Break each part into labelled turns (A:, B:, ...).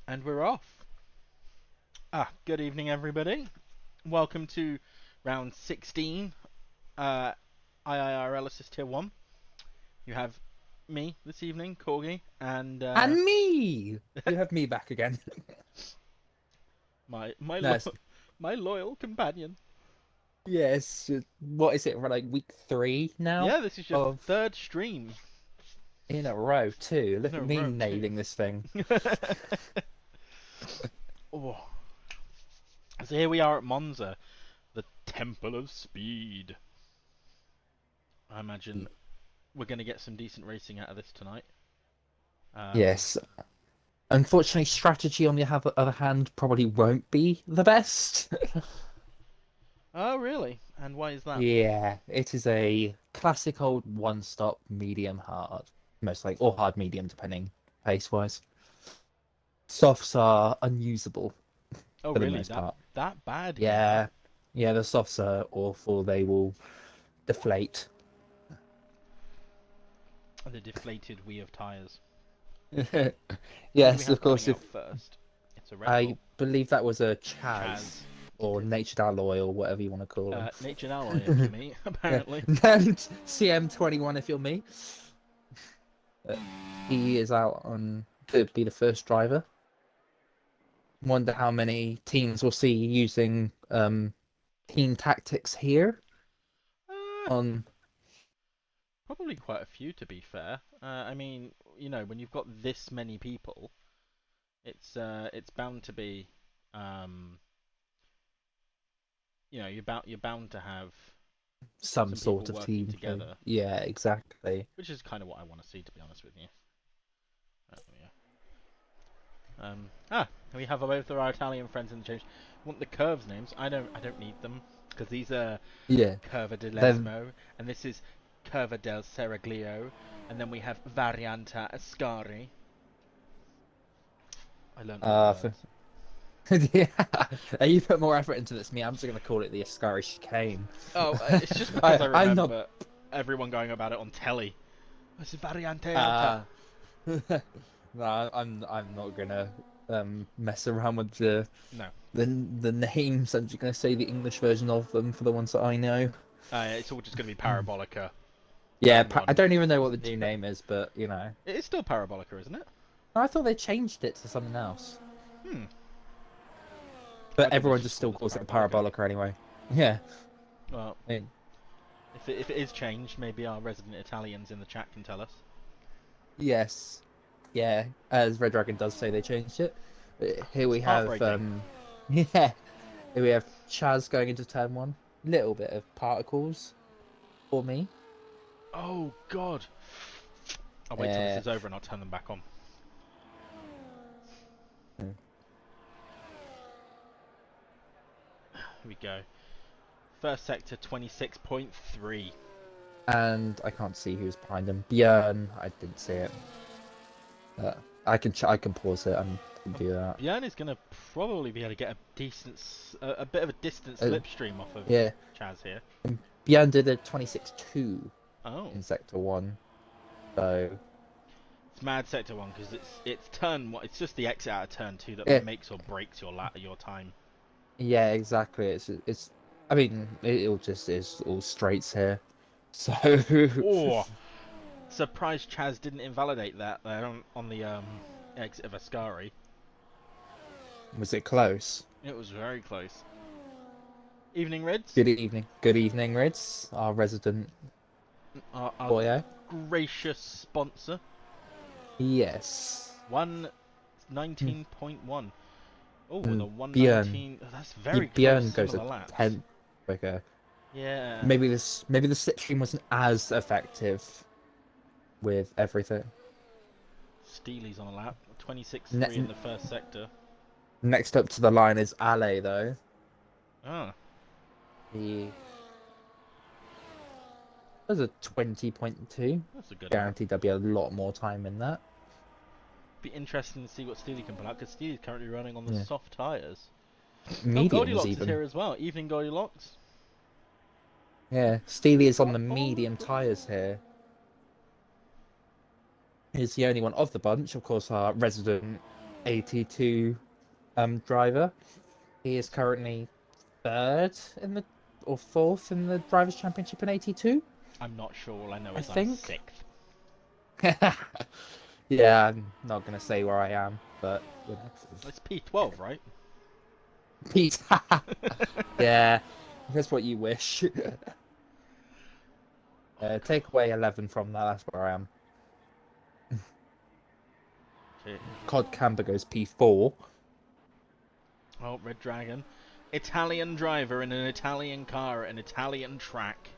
A: And we're off. Good evening, everybody. Welcome to round 16, IIRL S Tier 1. You have me this evening, Corgi, and
B: And me! You have me back again.
A: my my
B: No,
A: lo- my loyal companion.
B: yes. What is it? We're like week 3 now
A: Yeah, this is your
B: of
A: third stream
B: in a row too.
A: in
B: Look
A: a
B: at me
A: row too.
B: nailing this thing.
A: Oh, so here we are at Monza, the Temple of Speed. I imagine we're going to get some decent racing out of this tonight. Um,
B: Yes. Unfortunately, strategy on the other hand probably won't be the best.
A: oh, really? And why is that?
B: Yeah, it is a classic old one-stop medium hard, most like or hard medium depending pace-wise. Softs are unusable
A: Oh,
B: for the
A: really?
B: most
A: That
B: part.
A: that bad here, huh?
B: Yeah, yeah, the softs are awful. They will deflate.
A: The deflated wheel of tyres. Who do we
B: Yes,
A: have
B: of course.
A: coming
B: If
A: out first? It's a Red
B: I
A: Bull.
B: believe that was a Chaz
A: Chaz. It
B: or
A: is.
B: Natured Alloy or whatever you want to call
A: Natured alloy, if you
B: him.
A: me,
B: Yeah,
A: apparently.
B: and CM21 if you're me. He is out on to be the first driver. Wonder how many teams we'll see using team tactics here
A: Uh,
B: on.
A: Probably quite a few, to be fair. I mean, when you've got this many people, it's bound to be, um, you're bound to have
B: Some
A: some people
B: sort of
A: working
B: team play.
A: together,
B: Yeah, exactly.
A: which is kind of what I want to see, to be honest with you. Yeah. We have both of our Italian friends in the change. Want the curves names? I don't need them because these are
B: Yeah.
A: Curva de
B: Then
A: Lesmo, and this is Curva del Seraglio, and then we have Varianta Ascari. I learned all the
B: for
A: words.
B: yeah, you put more effort into this. Me, I'm just gonna call it the Ascari chicane.
A: Oh, it's just because I
B: I'm not.
A: remember everyone going about it on telly. This is Variante Alta.
B: Uh, no, I'm not gonna mess around with the
A: No,
B: the the names. I'm just gonna say the English version of them for the ones that I know.
A: it's all just going to be Parabolica.
B: Yeah,
A: Turn
B: I
A: one.
B: don't even know what the new name is, but you know,
A: It is still Parabolica, isn't it?
B: I thought they changed it to something else.
A: Hmm. I
B: But
A: thought they
B: everyone
A: just
B: just
A: called
B: still
A: it
B: calls it the
A: Parabolica.
B: Parabolica anyway. Yeah.
A: Well,
B: I mean,
A: if it is changed, maybe our resident Italians in the chat can tell us.
B: yes. Yeah, as RedDragan does say they changed it. Here
A: It's
B: we have
A: heartbreaking.
B: yeah, here we have Chaz going into turn 1. Little bit of particles for me.
A: Oh God! I'll wait till this
B: Uh,
A: is over and I'll turn them back on. Here we go. First sector 26.3.
B: and I can't see who's behind him. Björn, I didn't see it. I can pause it and do that.
A: Björn is going to probably be able to get a bit of a distant
B: Uh,
A: slipstream off of
B: yeah,
A: Chaz here.
B: Björn did a 26.2
A: Oh,
B: in sector 1. So
A: it's mad sector one because it's turn one. It's just the exit out of turn two that
B: yeah,
A: makes or breaks your time.
B: yeah, exactly. It's. I mean, it all just is all straights here. So
A: Oh, surprised Chaz didn't invalidate that there on the exit of Ascari.
B: was it close?
A: It was very close. Evening Reds,
B: Good evening. Good evening, Rids, our resident
A: our
B: boyo.
A: gracious sponsor.
B: Yes.
A: 119.1. Oh, and the
B: And Björn.
A: 119. That's
B: Yeah,
A: very close,
B: Björn goes a
A: similar laps.
B: 10th quicker.
A: Yeah.
B: Maybe the slipstream wasn't as effective with everything.
A: Steely's on a lap. 26.3 in
B: Ne
A: the first sector.
B: Next up to the line is Ale though.
A: Ah,
B: He was a 20.2.
A: that's a good lap.
B: Guaranteed there'll be a lot more time in that.
A: Be interesting to see what Steely can pull out because Steely's currently running on the
B: Yeah.
A: soft tyres. Oh,
B: Mediums
A: Goldilocks is
B: even.
A: here as well. Evening Goldilocks.
B: Yeah. Steely is on the
A: Oh,
B: medium tyres here. He's the only one of the bunch, of course, our resident. 82 driver. He is currently third in the or fourth in the drivers' championship in 82.
A: I'm not sure. All I know
B: I
A: is I'm
B: think.
A: sixth.
B: Yeah, I'm not gonna say where I am, but you know.
A: It's P12, right?
B: Pete. Yeah, that's what you wish. Take away 11 from that. That's where I am.
A: Okay.
B: Cod Camber goes P4.
A: Oh, RedDragan. Italian driver in an Italian car at an Italian track.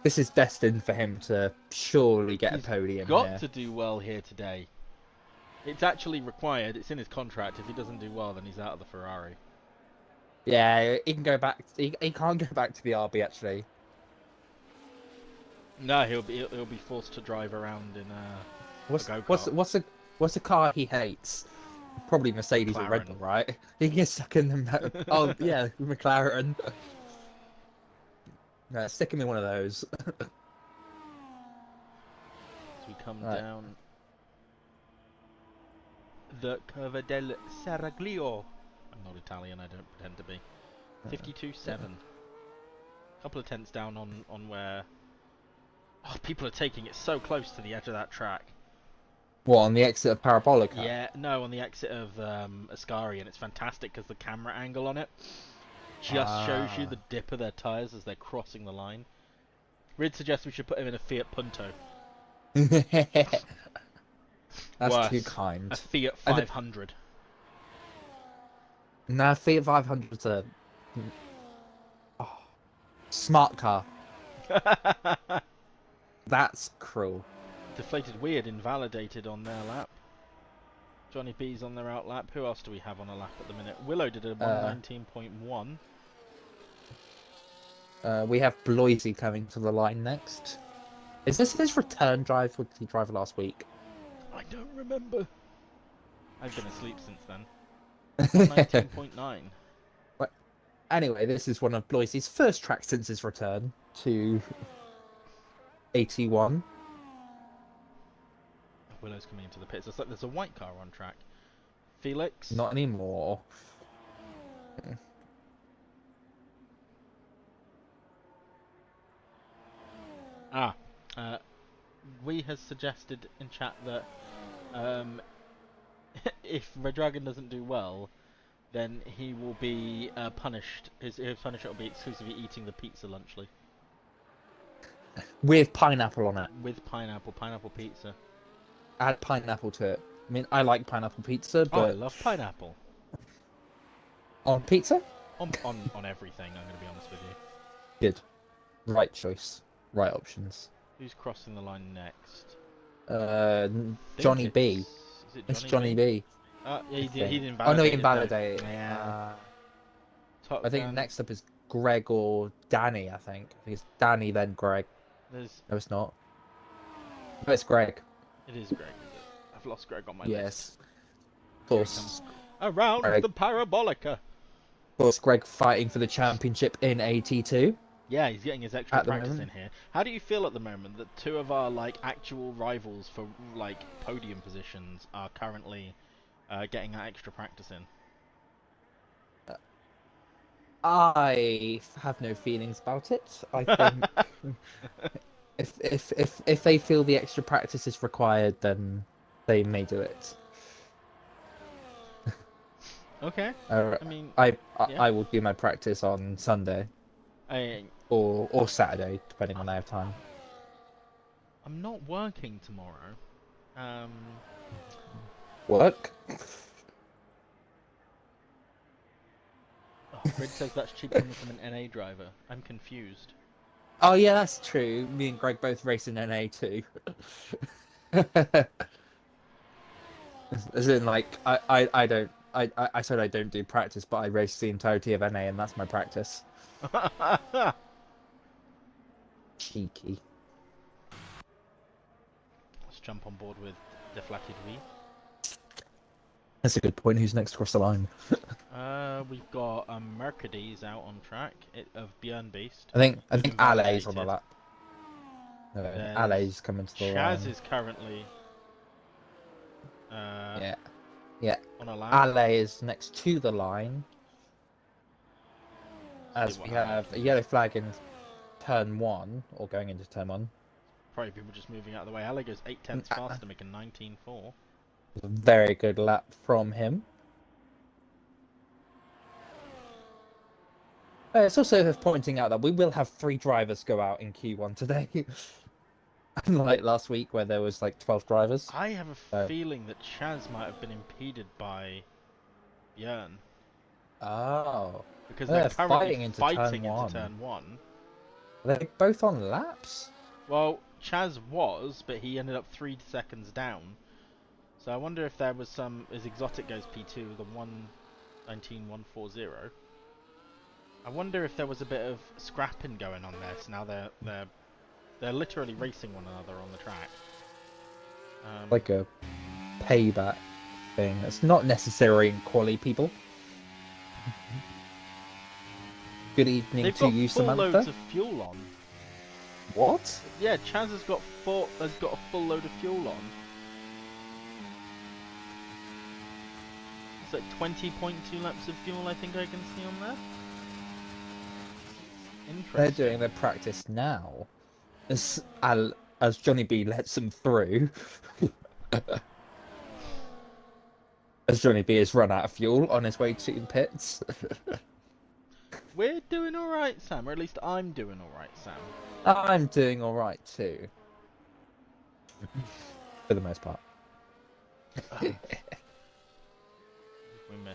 B: This is destined for him to surely get a
A: He's
B: podium
A: got
B: here.
A: to do well here today. It's actually required. It's in his contract. If he doesn't do well, then he's out of the Ferrari.
B: Yeah, he can go back. He can't go back to the RB actually.
A: No, he'll be forced to drive around in a go-kart.
B: What's a car he hates? Probably Mercedes or Red
A: McLaren.
B: Bull, right? He gets stuck in the. Oh yeah, McLaren. Stick him in one of those.
A: As we come
B: Right.
A: down the Curva del Seraglio. I'm not Italian. I don't pretend to be. 52.7. Couple of tenths down on where. Oh, people are taking it so close to the edge of that track.
B: What, on the exit of Parabolica?
A: Yeah, no, on the exit of Ascari, and it's fantastic because the camera angle on it just shows you the dip of their tyres as they're crossing the line. Rid suggests we should put him in a Fiat Punto.
B: That's
A: Worse,
B: too kind.
A: a Fiat 500.
B: Nah, Fiat 500's a smart car. That's cruel.
A: DeflatedWee had invalidated on their lap. JONNYB's on their out lap. Who else do we have on a lap at the minute? Willow did a 119.1.
B: We have Bloisy coming to the line next. Is this his return drive, or did he drive last week?
A: I don't remember. I've been asleep since then. 119.9.
B: Anyway, this is one of Bloisy's first tracks since his return to 81.
A: Willow's coming into the pits. It's like there's a white car on track. Felix?
B: Not anymore.
A: We has suggested in chat that if RedDragan doesn't do well, then he will be punished. His punishment will be exclusively eating the pizza lunchly.
B: With pineapple on it.
A: With pineapple pizza.
B: Add pineapple to it. I mean, I like pineapple pizza, but...
A: Oh, I love pineapple.
B: On pizza?
A: On everything, I'm going to be honest with you.
B: Good. Right choice. Right options.
A: Who's crossing the line next?
B: Johnny B.
A: Is it
B: It's Johnny B.
A: Yeah, he didn't
B: Oh no, he
A: invalidate.
B: invalidated.
A: Yeah.
B: I think next up is Greg or Danny, I think. I think it's Danny, then Greg. No, it's not. No, it's Greg.
A: It is Greg, is it? I've lost Greg on my list.
B: Yes. Of course.
A: Around
B: Greg.
A: the Parabolica.
B: Of course, Greg fighting for the championship in 82.
A: Yeah, he's getting his extra practice in here. How do you feel at the moment that two of our actual rivals for podium positions are currently getting that extra practice in?
B: I have no feelings about it. I think if they feel the extra practice is required, then they may do it.
A: Okay.
B: I
A: mean,
B: I will do my practice on Sunday or Saturday, depending on I have time.
A: I'm not working tomorrow.
B: Work?
A: Oh, Grid says that's cheap coming from an NA driver. I'm confused.
B: Oh yeah, that's true. Me and Greg both race in NA too. As in, I don't. I said I don't do practice, but I race the entirety of NA, and that's my practice. Cheeky.
A: Let's jump on board with DeflatedWee.
B: That's a good point. Who's next across the line?
A: We've got Mercedes out on track of Björn Beast.
B: I think Ale's on the lap. No, Ale's coming to the line.
A: Chaz is currently.
B: Yeah. Yeah.
A: on a lap.
B: Ale is next to the line.
A: See
B: As
A: what
B: we
A: Ale
B: have
A: can
B: a
A: do.
B: yellow flag in turn 1, or going into turn 1.
A: Probably people just moving out of the way. Ale goes 0.8 faster, making 19.4.
B: A very good lap from him. It's also worth pointing out that we will have 3 drivers go out in Q1 today. Unlike last week where there was like 12 drivers.
A: I have a
B: So...
A: feeling that Chaz might have been impeded by Björn.
B: Oh.
A: Because they're
B: They're
A: currently
B: fighting into turn
A: fighting into
B: 1.
A: turn 1.
B: Are they both on laps?
A: Well, Chaz was, but he ended up 3 seconds down. So I wonder if there was some, as Exotic goes P2, the 1:19.140. I wonder if there was a bit of scrapping going on there. So now they're literally racing one another on the track.
B: Like a payback thing. It's not necessary in quali, people. Good evening
A: They've
B: to
A: got
B: you,
A: full
B: Samantha.
A: loads of fuel on.
B: What?
A: Yeah, Chaz has got a full load of fuel on. It's like 20.2 laps of fuel, I think I can see on there. Interesting.
B: They're doing their practice now. As JONNYB lets them through. As JONNYB has run out of fuel on his way to the pits.
A: We're doing alright, Sam, or at least I'm doing alright, Sam.
B: I'm doing alright too. For the most part.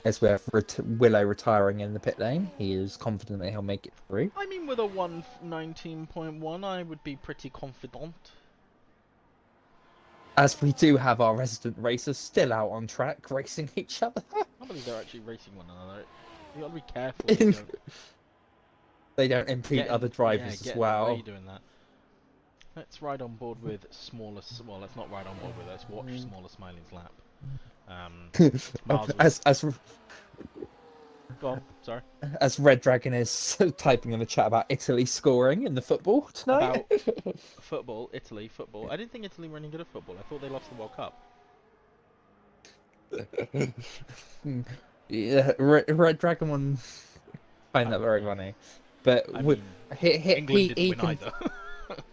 B: As we have Willow retiring in the pit lane, he is confident that he'll make it through.
A: I mean, with a 1:19.1, I would be pretty confident.
B: As we do have our resident racers still out on track racing each other.
A: I believe they're actually racing one another. You gotta be careful.
B: They don't impede other drivers as well.
A: In the way doing that. Let's ride on board with well, let's not ride on board with. Let's watch SmallerSmiley's Lap. Go on, sorry.
B: As RedDragan is typing in the chat about Italy scoring in the football tonight.
A: About football, Italy, football. I didn't think Italy were any good at football. I thought they lost the World Cup.
B: Yeah, RedDragan one find that very funny. But
A: I mean, England didn't win either.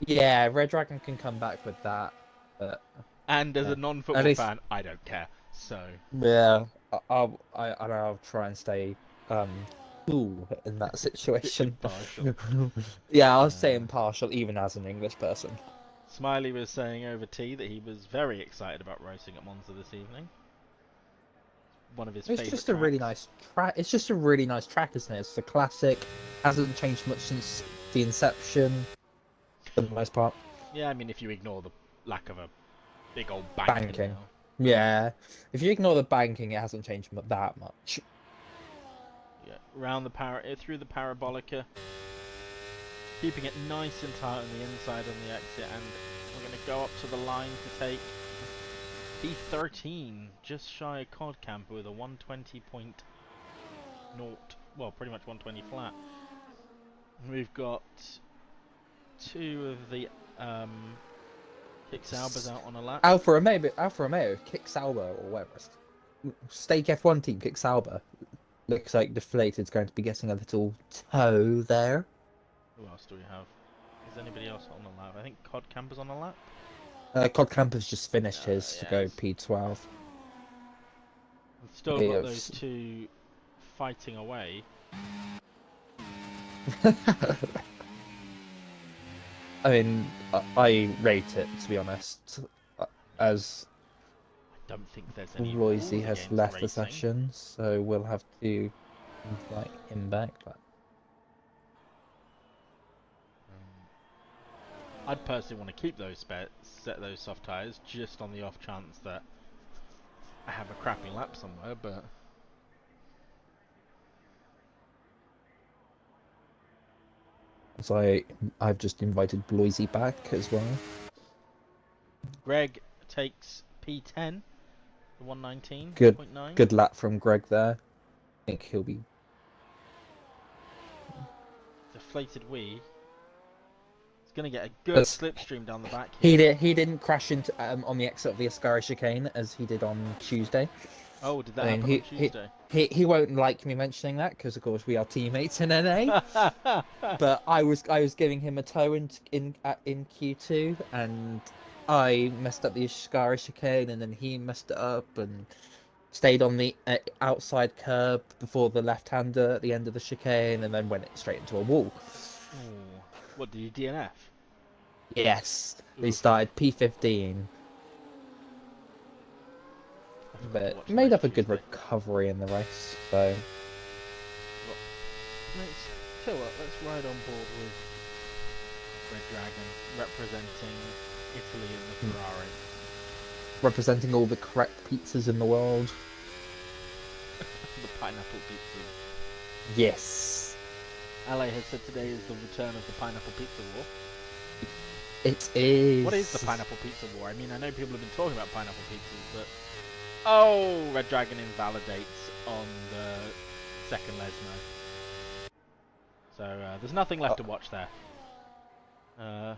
B: Yeah, RedDragan can come back with that. But,
A: and as a non-football fan, I don't care. So
B: yeah, I'll try and stay cool in that situation.
A: Impartial.
B: Yeah, I'll stay impartial even as an English person.
A: Smiley was saying over tea that he was very excited about racing at Monza this evening. One of his favourite tracks.
B: It's just a really nice track. It's just a really nice track, isn't it? It's the classic. Hasn't changed much since the inception, for the most part.
A: Yeah, I mean, if you ignore the lack of a big old banking. Now.
B: Yeah, if you ignore the banking, it hasn't changed that much.
A: Yeah, through the parabolica, keeping it nice and tight on the inside on the exit, and we're going to go up to the line to take P13, just shy of Cod Camper with a 120.0, well, pretty much 120 flat. We've got 2 of the Kick Saubers out on a lap.
B: Alfa Romeo, Kick Sauber, or whatever. Stake F1 team, Kick Sauber. Looks like Deflated's going to be getting a little toe there.
A: Who else do we have? Is anybody else on the lap? I think Cod Camper's on a lap.
B: Cod Camper's just finished his to go P12.
A: We've still got those 2 fighting away.
B: I mean, I rate it, to be honest, as
A: I don't think there's any
B: Bloisy has left
A: racing.
B: the session, so we'll have to invite him back. But...
A: I'd personally want to keep those set those soft tyres, just on the off chance that I have a crappy lap somewhere, but...
B: So I've just invited Bloisy back as well.
A: Greg takes P10, the 119.9.
B: Good lap from Greg there. I think he'll be...
A: DeflatedWee. He's going to get a good slipstream down the back
B: here. He didn't crash into on the exit of the Ascari chicane as he did on Tuesday.
A: Oh, did
B: I
A: that
B: mean,
A: happen on Tuesday?
B: he won't like me mentioning that because, of course, we are teammates in NA. But I was giving him a tow in Q2, and I messed up the Ishikari chicane, and then he messed it up and stayed on the outside curb before the left-hander at the end of the chicane, and then went straight into a wall.
A: Ooh. What, did he DNF?
B: Yes, he
A: Oof.
B: started P15,
A: I forgot to
B: but
A: watch the
B: made
A: race
B: up a good
A: Tuesday.
B: recovery in the race. So
A: Well, tell you what, let's ride on board with RedDragan representing Italy in the Ferrari.
B: representing all the correct pizzas in the world.
A: The pineapple pizzas.
B: Yes,
A: Ale has said today is the return of the pineapple pizza war.
B: it is.
A: What is the pineapple pizza war? I mean, I know people have been talking about pineapple pizzas, but... Oh, RedDragan invalidates on the second Lesmo. So there's nothing left to watch there. Oh,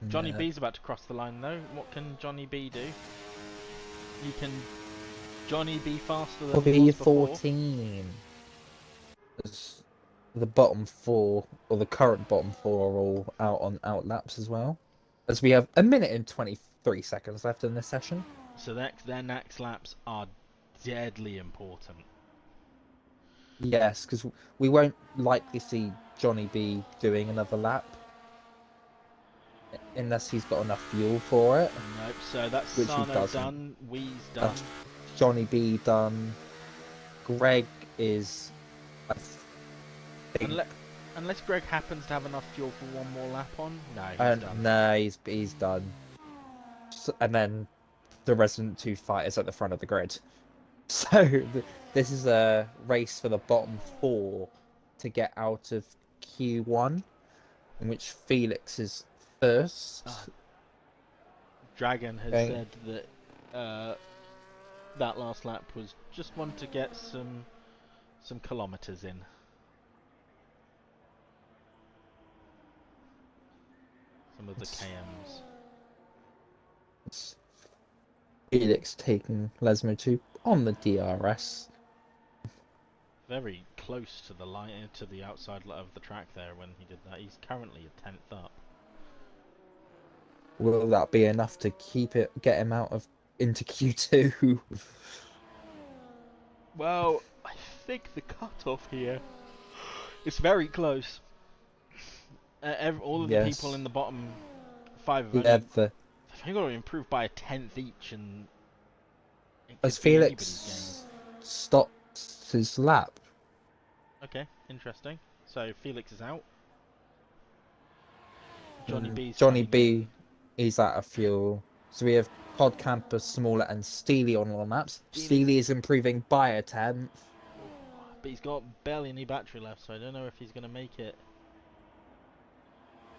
A: Johnny
B: No.
A: B's about to cross the line though. What can Johnny B do? You can Johnny B faster than he was before.
B: B14. The bottom four, or the current bottom four, are all out on out laps as well. As we have a minute and 23 seconds left in this session.
A: So their next laps are deadly important.
B: Yes, because we won't likely see Johnny B doing another lap unless he's got enough fuel for it.
A: Nope. So that's
B: Which he
A: Sano
B: doesn't.
A: done. Wee's done.
B: Johnny B done. Greg is, I think.
A: Unless Greg happens to have enough fuel for one more lap on, no, he's done.
B: No, he's done. And then the Resident 2 fighters at the front of the grid. So this is a race for the bottom four to get out of Q1, in which Felix is first.
A: Dragon has said that that last lap was just one to get some kilometers in. Some of the KMs.
B: It's Felix taking Lesmo 2 on the DRS.
A: Very close to the line, to the outside of the track there when he did that. He's currently a 10th up.
B: Will that be enough to get him out of into Q2?
A: Well, I think the cutoff here is very close. All of the people in the bottom five have only, they've only got to improve by a 10th each, and it could be anybody's game.
B: Stopped his lap.
A: Okay, interesting. So Felix is out. Johnny
B: B is out of fuel. So we have Camper, Smaller, and Steeley on all the maps. Steeley is improving by a 10th.
A: But he's got barely any battery left, so I don't know if he's going to make it.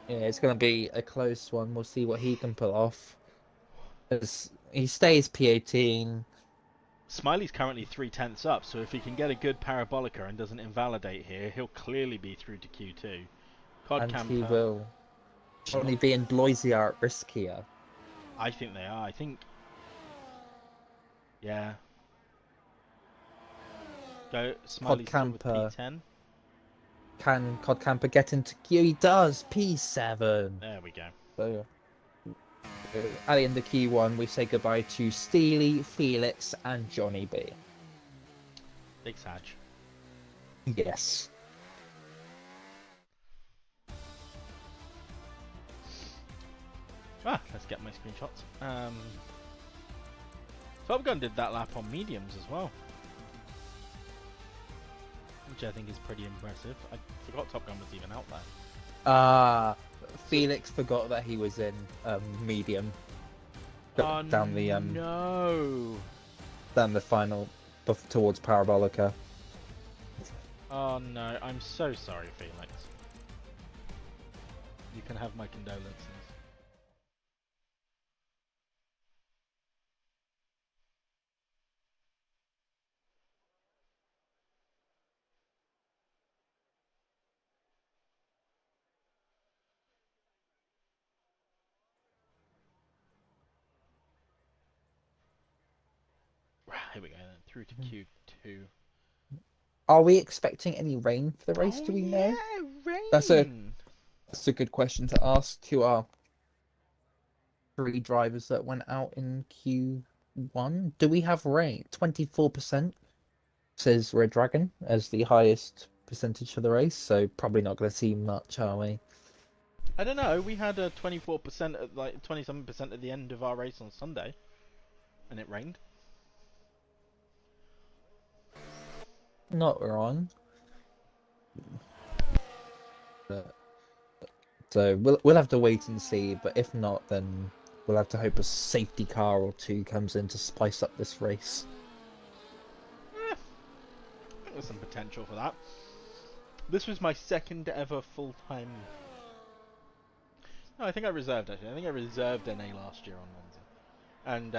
B: Yeah, it's going to be a close one. We'll see what he can pull off. As he stays P18.
A: Smiley's currently 3/10ths up, so if he can get a good parabolica and doesn't invalidate here, he'll clearly be through to Q2.
B: He will. Johnny B and Bloisy are at risk here.
A: I think they are. I think... Yeah. Go, Smiley's still with P10.
B: Can Codcamper get into Q? He does! P7!
A: There we go.
B: So, at the end of Q1, we say goodbye to Steeley, Felix, and Johnny B.
A: Big Sadge.
B: Yes.
A: Let's get my screenshots. Top Gun did that lap on mediums as well, which I think is pretty impressive. I forgot Top Gun was even out there.
B: Felix forgot that he was in medium.
A: Down
B: the final towards Parabolica.
A: Oh no, I'm so sorry, Felix. You can have my condolences. Here we go then, through to Q2.
B: Are we expecting any rain for the race?
A: Oh
B: Do we know?
A: yeah,
B: That's a
A: rain!
B: that's a good question to ask to our 3 drivers that went out in Q1. Do we have rain? 24% says RedDragan as the highest percentage for the race, so probably not going to see much, are we?
A: I don't know, we had a 24% at like 27% at the end of our race on Sunday. And it rained.
B: Not wrong. But, so we'll have to wait and see, but if not, then we'll have to hope a safety car or two comes in to spice up this race.
A: I think there's some potential for that. This was my second ever full-time... No, I think I reserved actually. I think I reserved NA last year on Monza. And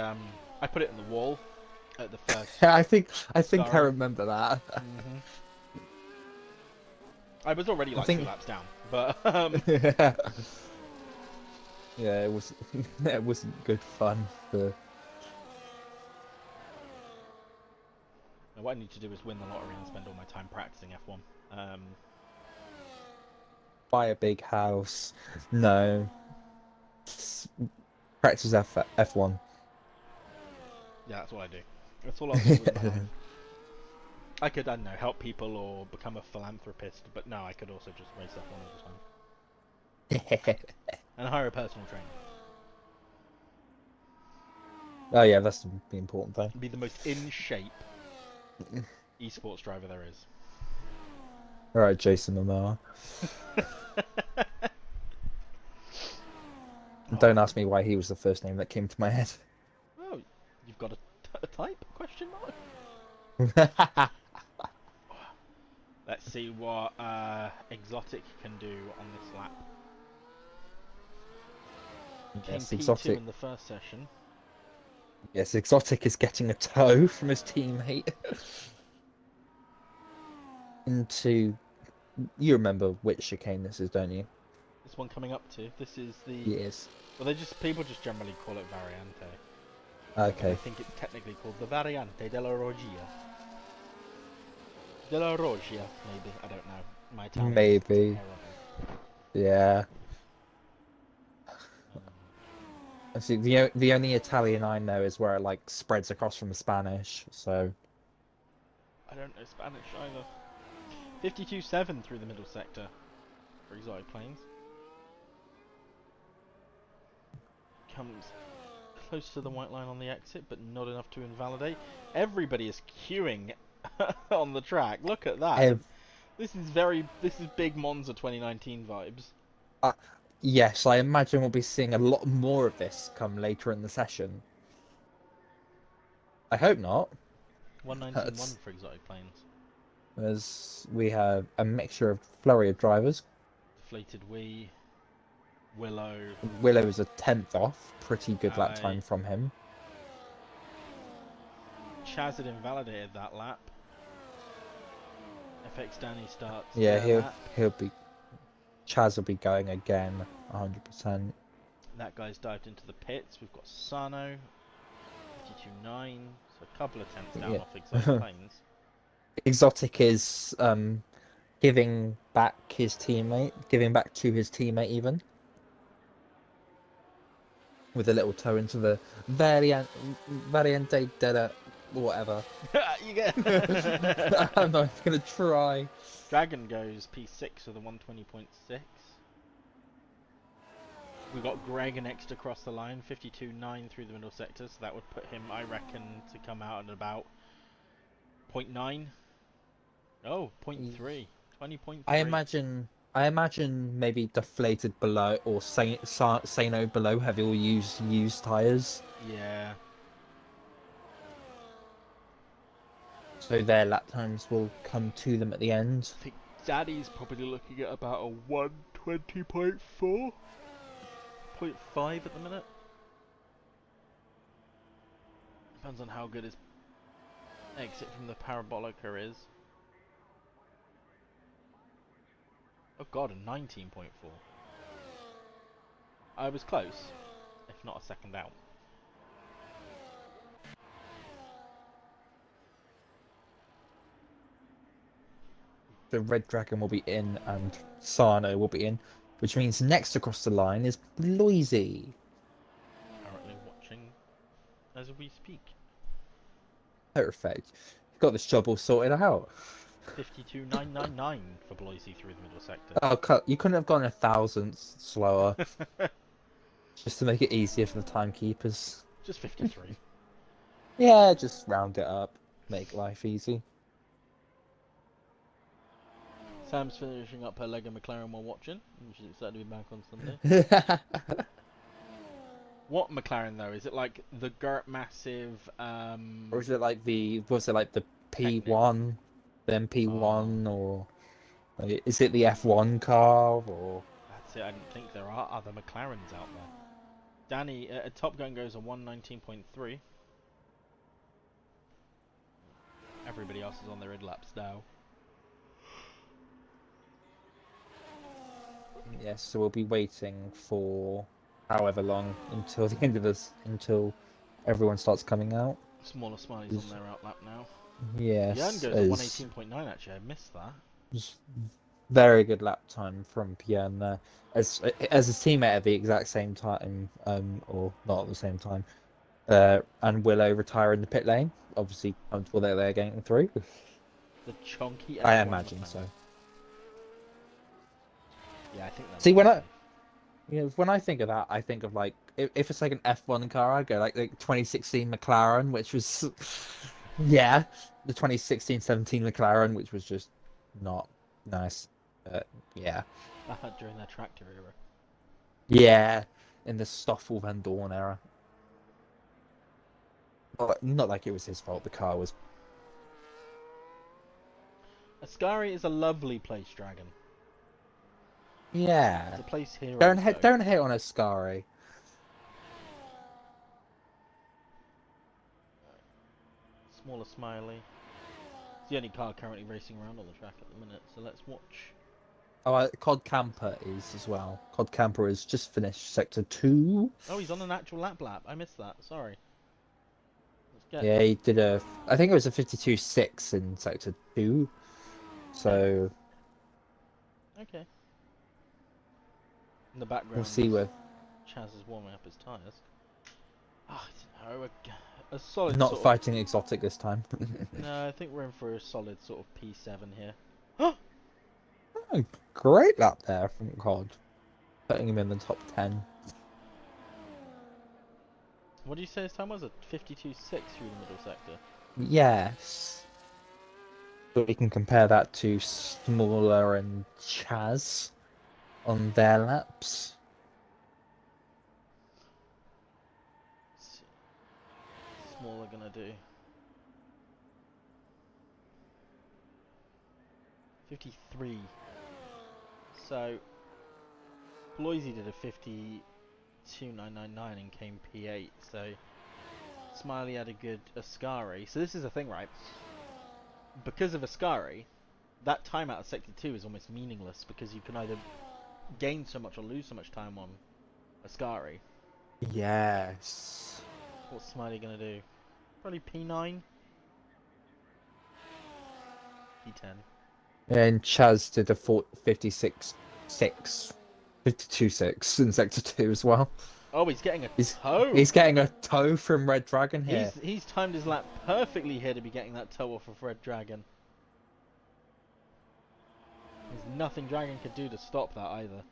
A: I put it in the wall at the first...
B: I think I
A: Sky.
B: remember that.
A: I was already like 2 laps down, but
B: yeah, it was it wasn't good fun. But
A: what I need to do is win the lottery and spend all my time practicing F1.
B: buy a big house. No. Practice F1.
A: Yeah, that's what I do. That's all I'll do with my life. I could, I don't know, help people or become a philanthropist, but no, I could also just race F1 all the time. And hire a personal trainer.
B: Oh yeah, that's the important thing.
A: Be the most in shape esports driver there is.
B: Alright, Jason Momoa. Don't ask me why he was the first name that came to my head.
A: Oh, you've got a type? Question mark? Let's see what Exotic can do on this lap.
B: Yes,
A: Came P2
B: Exotic.
A: in the first session.
B: Yes, Exotic is getting a tow from his teammate into. You remember which chicane this is, don't you?
A: This one coming up to. This is the.
B: Yes.
A: Well, people just generally call it Variante.
B: Okay.
A: But I think it's technically called the Variante della Rogia. Della Rogia, maybe. I don't know. My Italian
B: Maybe. Yeah. See, the only Italian I know is where it like spreads across from the Spanish. So.
A: I don't know Spanish either. 52.7 through the middle sector for ExoticPla1ns. Comes close to the white line on the exit, but not enough to invalidate. Everybody is queuing on the track. Look at that. This is big Monza 2019 vibes.
B: Yes, I imagine we'll be seeing a lot more of this come later in the session. I hope not.
A: 119.1 for ExoticPla1ns.
B: As we have a mixture of flurry of drivers.
A: DeflatedWee, Willow.
B: Willow is a 10th off. Pretty good lap time from him.
A: Chaz had invalidated that lap. FX Danny starts.
B: Yeah,
A: lap.
B: he'll be. Chaz will be going again, 100%.
A: That guy's dived into the pits. We've got Sano, 52.9, so a couple of tenths down off ExoticPla1ns.
B: Exotic is giving back to his teammate even. With a little toe into the Variante della whatever.
A: You get.
B: I'm not gonna try.
A: Dragon goes P6 with a 120.6. We've got Greg next across the line, 52.9 through the middle sector, so that would put him, I reckon, to come out at about 0.9. Oh, 0.3. 20.3.
B: I imagine maybe Deflated below or Sano below have all used tires.
A: Yeah.
B: So their lap times will come to them at the end.
A: I think Daddy's probably looking at about a 120.4. 0.5 at the minute. Depends on how good his exit from the Parabolica is. Oh god, a 19.4. I was close, if not a second out.
B: the RedDragan will be in and Sano will be in, which means next across the line is Bloisy.
A: Currently watching as we speak.
B: Perfect. Got this job all sorted out.
A: 52.999 for Bloisy through the middle sector.
B: Oh, you couldn't have gone a thousandth slower, just to make it easier for the timekeepers.
A: Just 53.
B: Yeah, just round it up, make life easy.
A: Sam's finishing up her Lego McLaren while watching. She's excited to be back on Sunday. What McLaren though? Is it like the Gert Massive?
B: Or is it like was it like the
A: Technic?
B: P1, the MP1, or like, is it the F1 car, or?
A: That's it. I didn't think there are other McLarens out there. Danny, Top Gun goes on 119.3. Everybody else is on their red laps now.
B: Yes, so we'll be waiting for however long until the end of this, until everyone starts coming out.
A: SmallerSmiley's on their out lap now.
B: Yes,
A: Jan goes on 118.9 actually. I missed that.
B: Very good lap time from Pierre there. As his teammate at the exact same time, or not at the same time, and Willow retire in the pit lane. Obviously, comfortable that they're getting through.
A: The chunky F1
B: I imagine
A: McLaren.
B: so.
A: Yeah, I think that's.
B: See, when I think of that, I think of like if it's like an F1 car, I go like 2016 McLaren, which was yeah, the 2016-17 McLaren, which was just not nice. Yeah,
A: During their tractor era.
B: yeah, in the Stoffel Van Dorn era. But not like it was his fault. The car was.
A: Ascari is a lovely place, Dragon.
B: Yeah.
A: It's a place hero.
B: Don't hit on Ascari.
A: SmallerSmiley. It's the only car currently racing around on the track at the minute, so let's watch.
B: Oh, Cod Camper is as well. Cod Camper has just finished Sector 2.
A: Oh, he's on an actual lap. I missed that. Sorry. Let's get.
B: Yeah, he did I think it was a 52.6 in Sector 2. So.
A: Okay. In the background,
B: We'll see where.
A: Chaz is warming up his tyres. Ah, I don't know. A solid
B: Not
A: sort
B: fighting Exotic this time.
A: No, I think we're in for a solid sort of P7 here.
B: Oh, great lap there from Cod. Putting him in the top 10.
A: What do you say his time was? A 52.6 through the middle sector.
B: Yes. But we can compare that to Smaller and Chaz on their laps.
A: Smaller gonna do 53. So Bloisy did a 52.999 and came P8. So Smiley had a good Ascari. So this is the thing, right? Because of Ascari, that time out of Sector 2 is almost meaningless because you can either gain so much or lose so much time on Ascari.
B: Yes.
A: What's Smiley gonna do? Probably P9? P10.
B: And Chaz did a 56.6. 52.6 in Sector 2 as well.
A: Oh, he's getting a toe!
B: He's getting a toe from RedDragan here.
A: He's timed his lap perfectly here to be getting that toe off of RedDragan. There's nothing Dragon could do to stop that either.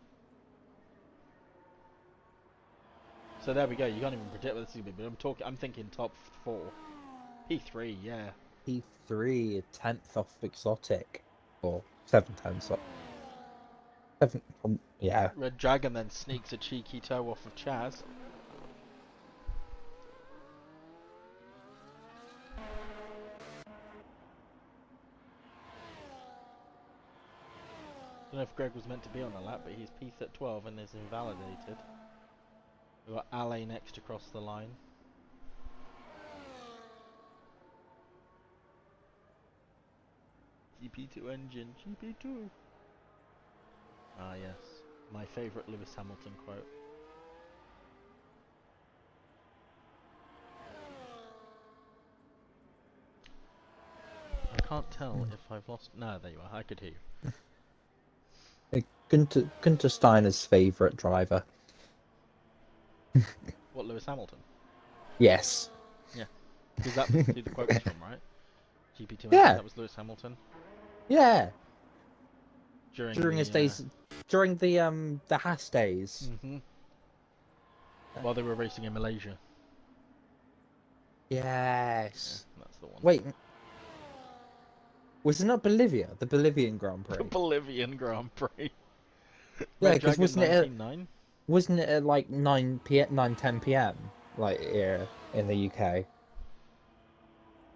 A: So there we go. You can't even predict what this is going to be. But I'm thinking top 4. P3, yeah.
B: P3, a 10th off Exotic. Or 7/10 off. 7, yeah.
A: RedDragan then sneaks a cheeky toe off of Chaz. Don't know if Greg was meant to be on the lap, but he's P at 12 and is invalidated. We've got Ale next across the line. GP2 engine, GP2. Ah yes, my favourite Lewis Hamilton quote. can't tell if I've lost. No, there you are. I could hear you.
B: Gunter Steiner's favourite driver.
A: What, Lewis Hamilton?
B: Yes.
A: Yeah. Because that was who the quote was from, right? GP2
B: Yeah.
A: that was Lewis Hamilton.
B: Yeah.
A: During
B: his days, during the Haas days.
A: While they were racing in Malaysia.
B: Yes.
A: Yeah, that's the one.
B: Wait. Was it not Bolivia? The Bolivian Grand Prix?
A: The Bolivian Grand Prix.
B: Yeah, because wasn't it at like 10 p.m. like here in the UK?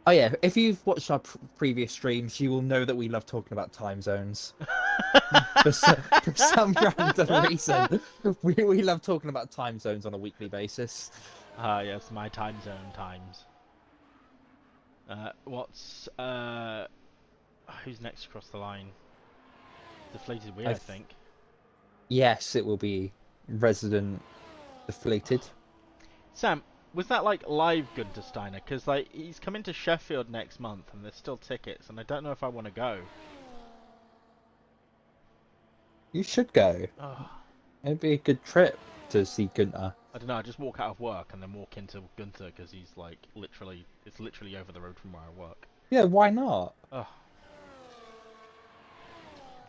B: Oh yeah, if you've watched our previous streams, you will know that we love talking about time zones. for some random reason, we love talking about time zones on a weekly basis.
A: Ah, yes, my time zone times. Who's next across the line? DeflatedWee, I think.
B: Yes, it will be resident Deflated.
A: Sam, was that like live Gunter Steiner? Because like he's coming to Sheffield next month, and there's still tickets, and I don't know if I want to go.
B: You should go.
A: Oh.
B: It'd be a good trip to see Gunter.
A: I don't know. I just walk out of work and then walk into Gunter because he's like it's literally over the road from where I work.
B: Yeah, why not?
A: Oh.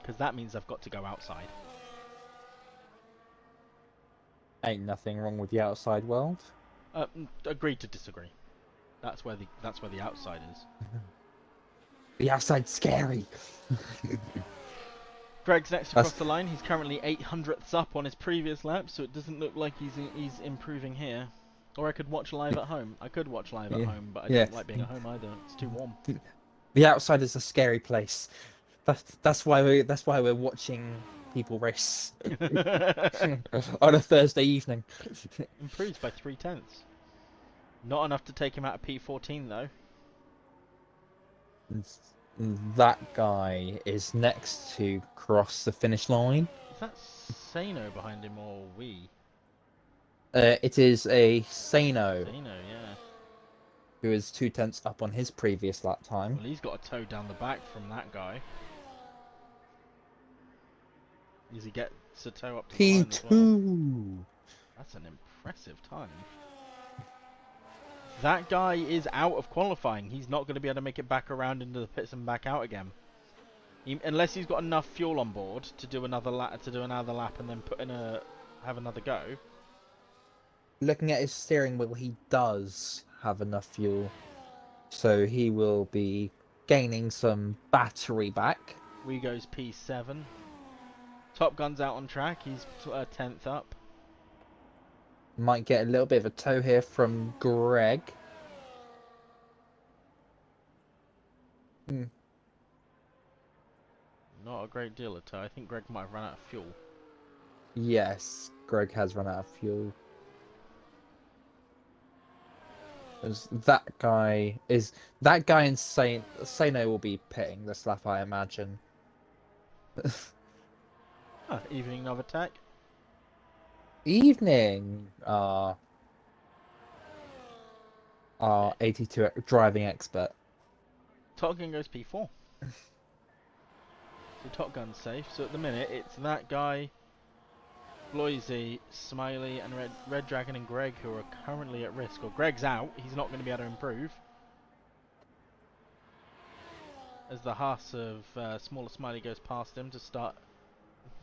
A: Because that means I've got to go outside.
B: Ain't nothing wrong with the outside world.
A: Agree to disagree. That's where the outside is.
B: The outside's scary.
A: Greg's next across the line. He's currently 800ths up on his previous lap, so it doesn't look like he's improving here. Or I could watch live at home. I could watch live at home, but I don't like being at home either. It's too warm.
B: The outside is a scary place. That's why we're watching people race on a Thursday evening.
A: Improves by 0.3. Not enough to take him out of P14 though.
B: That guy is next to cross the finish line.
A: Is that Sano behind him or we?
B: It is a Sano.
A: Sano, yeah.
B: Who is 0.2 up on his previous lap time.
A: Well, he's got a toe down the back from that guy. Does he get a toe up to the line as well? That's an impressive time. That guy is out of qualifying. He's not going to be able to make it back around into the pits and back out again. Unless he's got enough fuel on board to do another lap, and then have another go.
B: Looking at his steering wheel, he does have enough fuel, so he will be gaining some battery back.
A: We goes P7. Top Gun's out on track. He's 10th up.
B: Might get a little bit of a tow here from Greg.
A: Not a great deal of tow. I think Greg might have run out of fuel.
B: Yes, Greg has run out of fuel. That guy and Sano will be pitting this lap, I imagine.
A: Evening Novatek.
B: Evening, our 82 driving expert.
A: Top Gun goes P4. So Top Gun's safe. So at the minute, it's that guy, Bloisy, Smiley, and RedDragan and Greg who are currently at risk. Or Greg's out. He's not going to be able to improve. As the Haas of SmallerSmiley goes past him to start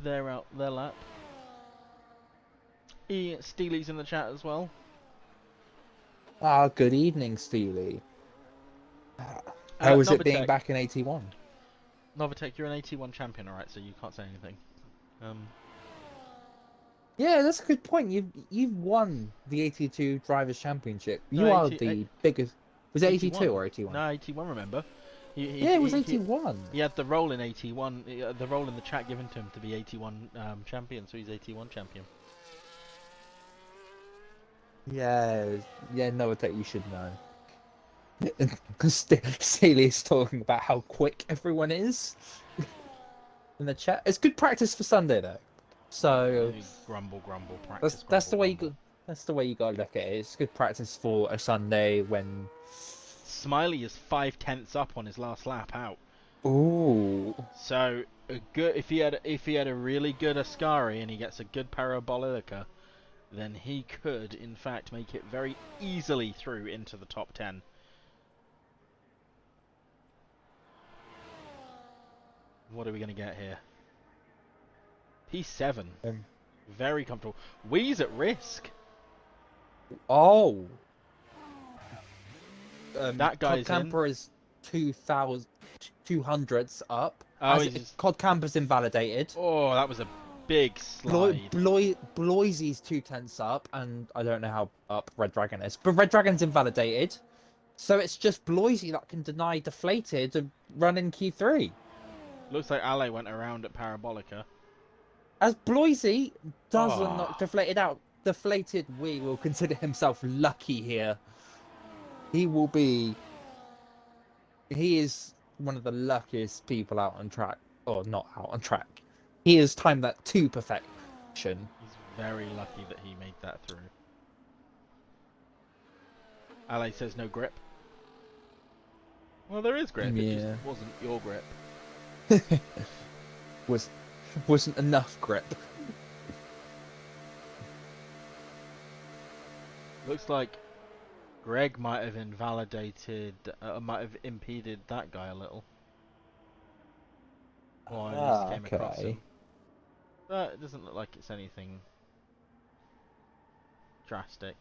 A: their lap. Steely's in the chat as well.
B: Good evening, Steely. How was it being back in 81?
A: Novatek, you're an 81 champion, alright, so you can't say anything.
B: Yeah, that's a good point. You've won the 82 Drivers' Championship. You are the biggest. Was it 82 or 81?
A: No, 81. Remember?
B: Yeah, it was 81.
A: He had the role in 81. The role in the chat given to him to be 81 champion, so he's 81 champion.
B: Yeah, Novatek, you should know. Steely's talking about how quick everyone is in the chat. It's good practice for Sunday though. So
A: grumble practice.
B: That's the way you gotta look at it. It's good practice for a Sunday when
A: Smiley is 5/10 up on his last lap out.
B: Ooh.
A: So if he had a really good Ascari and he gets a good Parabolica, then he could in fact make it very easily through into the top 10. What are we going to get here? P7. Very comfortable. Wee's at risk.
B: Oh.
A: That guy's
B: Cod Camper is 2,200s up.
A: Oh, he's just...
B: Cod Camper's invalidated.
A: Oh, that was a big slide.
B: Bloisy's 2/10 up, and I don't know how up RedDragan is, but RedDragan's invalidated. So it's just Bloisy that can deny Deflated and run in Q3.
A: Looks like Ale went around at Parabolica.
B: As Bloisy doesn't knock Deflated out, DeflatedWee will consider himself lucky here. He is one of the luckiest people out on track. Or not out on track. He has timed that to perfection.
A: He's very lucky that he made that through. Ale says no grip. Well, there is grip.
B: Yeah.
A: It just wasn't your grip.
B: Wasn't enough grip.
A: Looks like Greg might have might have impeded that guy a little. Or at least came across him. But it doesn't look like it's anything drastic.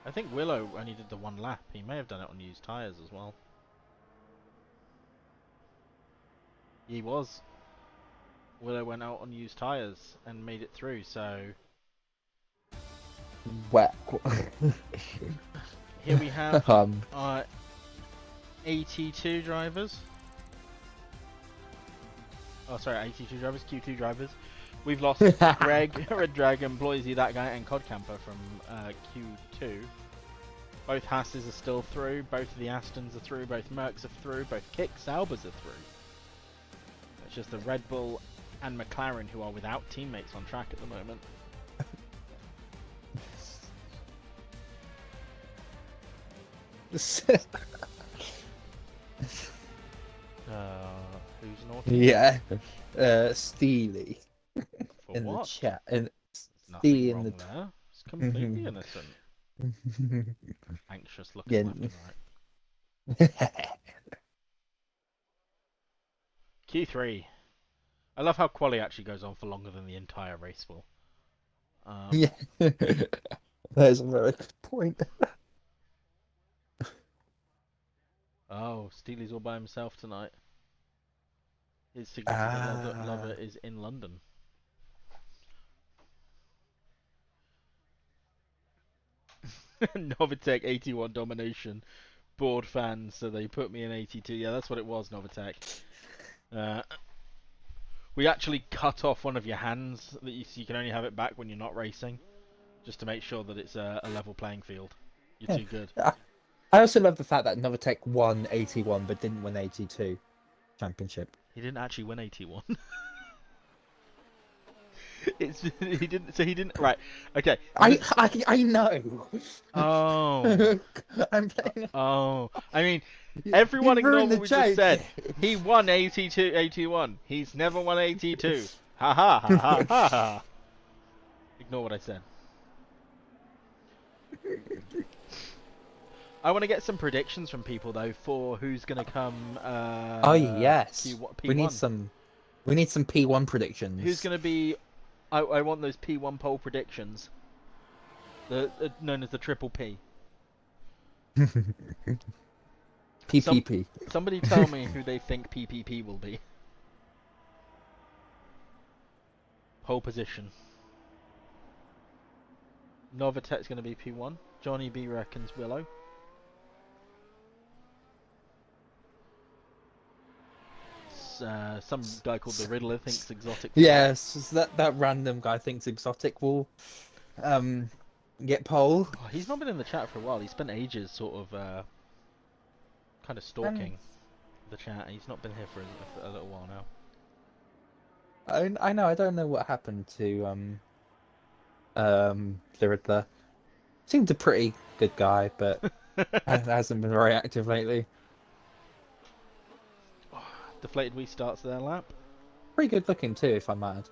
A: I think Willow only did the one lap. He may have done it on used tyres as well. He was. Willow went out on used tyres and made it through, so...
B: Well...
A: Here we have our AT2 drivers. Oh, sorry, AT2 drivers, Q2 drivers. We've lost Greg, RedDragan, Bloisy, that guy, and Cod Camper from Q2. Both Hasses are still through, both of the Astons are through, both Mercs are through, both Kick Saubers are through. It's just the Red Bull and McLaren who are without teammates on track at the moment. Who's naughty?
B: Yeah, Steeley.
A: For
B: in
A: what?
B: the chat. And
A: Nothing wrong there. It's completely innocent. Anxious looking
B: Yeah.
A: left and right. Q3. I love how quali actually goes on for longer than the entire race will.
B: Yeah, that is a very good point.
A: Oh, Steely's all by himself tonight. His significant lover is in London. Novatech 81 domination. Bored fans, so they put me in 82. Yeah, that's what it was, Novatech. We actually cut off one of your hands that so you can only have it back when you're not racing, just to make sure that it's a level playing field. You're too good.
B: I also love the fact that Novatech won 81 but didn't win 82 championship.
A: He didn't actually win 81. He didn't. So he didn't. Right. Okay.
B: I know.
A: Oh.
B: I'm playing.
A: Oh. I mean, everyone ignore what we just said.
B: joke.
A: He won 82, 81. He's never won 82. Ha ha ha ha ha ha. Ignore what I said. I want to get some predictions from people though for who's gonna come.
B: Oh yes.
A: P1.
B: We need some P1 predictions.
A: Who's gonna be? I want those P1 poll predictions. Known as the triple P.
B: PPP.
A: Somebody tell me who they think PPP will be. Pole position. Novatech's going to be P1. Johnny B reckons Willow. Some guy called the Riddler thinks Exotic.
B: Yes, that random guy thinks Exotic will get pole.
A: Oh, he's not been in the chat for a while. He spent ages sort of kind of stalking the chat. He's not been here for a little while now.
B: I know. I don't know what happened to the Riddler. Seemed a pretty good guy, but hasn't been very active lately.
A: DeflatedWee starts their lap.
B: Pretty good looking too, if I'm mad.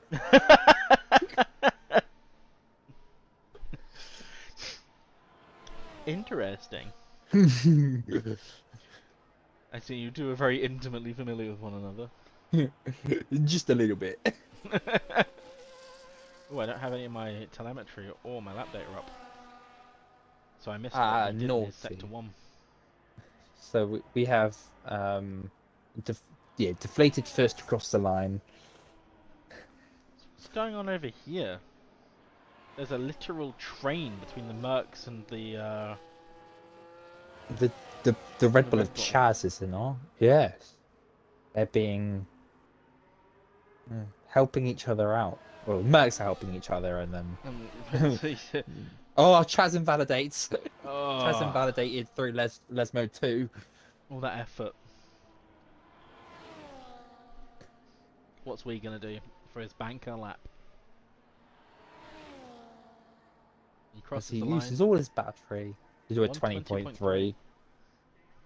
A: Interesting. I see you two are very intimately familiar with one another.
B: Just a little bit.
A: Oh, I don't have any of my telemetry or my lap data up. So I missed what
B: Ah,
A: he did in his sector
B: naughty.
A: 1.
B: So we have deflated first across the line.
A: What's going on over here? There's a literal train between the Mercs and
B: The the Red
A: the
B: Bull
A: Red
B: of
A: Bull.
B: Chaz is in all. Yes. They're being helping each other out. Well, Mercs are helping each other, and then oh, Chaz invalidates. Chaz
A: oh,
B: invalidated through Lesmo 2.
A: all that effort. What's we gonna do for his banker lap? He
B: As he
A: crosses the line.
B: uses all his battery to do a
A: 120.3.
B: 20.3.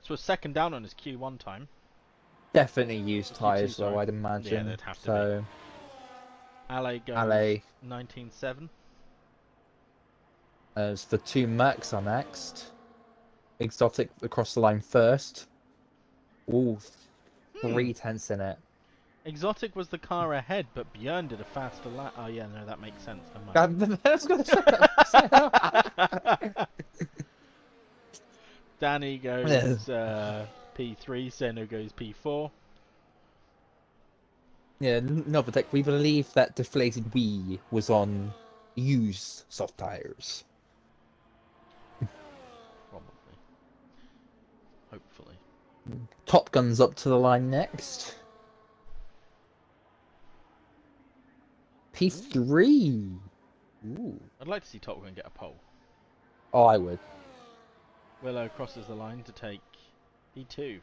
A: So a second down on his Q1 time.
B: Definitely use
A: Q2,
B: tires though,
A: sorry.
B: I'd
A: Yeah,
B: imagine.
A: they'd have to be.
B: So
A: Ale goes
B: Ale,
A: 19.7.
B: as the two Mercs are next. Exotic across the line first. Ooh,
A: Hmm.
B: 3 tenths in it.
A: Exotic was the car ahead, but Björn did a faster lap. Oh yeah, no, that makes sense. Never mind.
B: I was gonna say
A: Danny
B: that.
A: goes P3, Sano goes P4.
B: Yeah, no, but like, we believe that deflated Wii was on used soft tires.
A: Probably. Hopefully.
B: Top Gun's up to the line next.
A: Ooh.
B: P3. Ooh.
A: I'd like to see Top Gun get a pole.
B: Oh, I would.
A: Willow crosses the line to take P2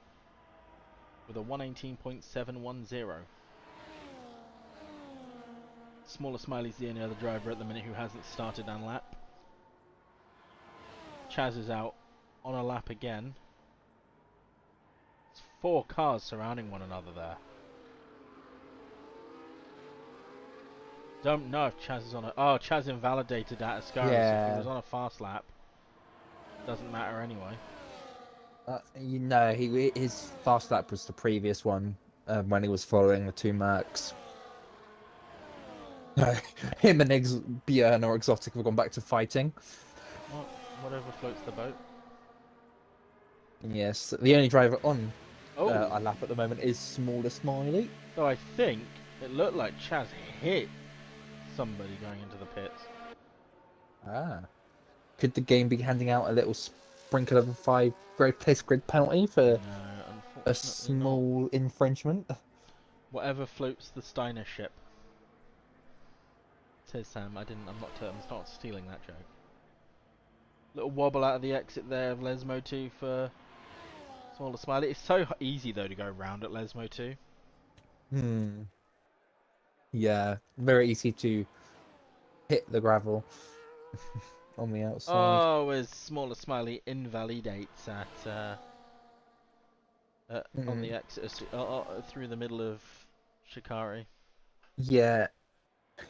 A: with a 118.710. SmallerSmiley's the only other driver at the minute who hasn't started on lap. Chaz is out on a lap again. It's 4 cars surrounding one another there. Don't know if Chaz is on a... Oh, Chaz invalidated at Ascaris. If he
B: Yeah.
A: was on a fast lap, doesn't matter anyway.
B: His fast lap was the previous one when he was following the two Mercs. Him and Björn or Exotic have gone back to fighting.
A: Well, whatever floats the boat.
B: Yes, the only driver on
A: Oh,
B: a lap at the moment is SmallerSmiley.
A: so I think it looked like Chaz hit somebody going into the pits.
B: Ah. Could the game be handing out a little sprinkle of a 5 grade place grid penalty for
A: No,
B: a
A: unfortunately not.
B: small infringement?
A: Whatever floats the Steiner ship. Says Sam. I'm not stealing that joke. Little wobble out of the exit there of Lesmo 2 for SmallerSmiley. It's so easy though to go round at Lesmo 2.
B: Hmm. Yeah, very easy to hit the gravel on the outside.
A: Oh, as SmallerSmiley invalidates at on the
B: Mm.
A: exit through the middle of Shikari.
B: Yeah,
A: To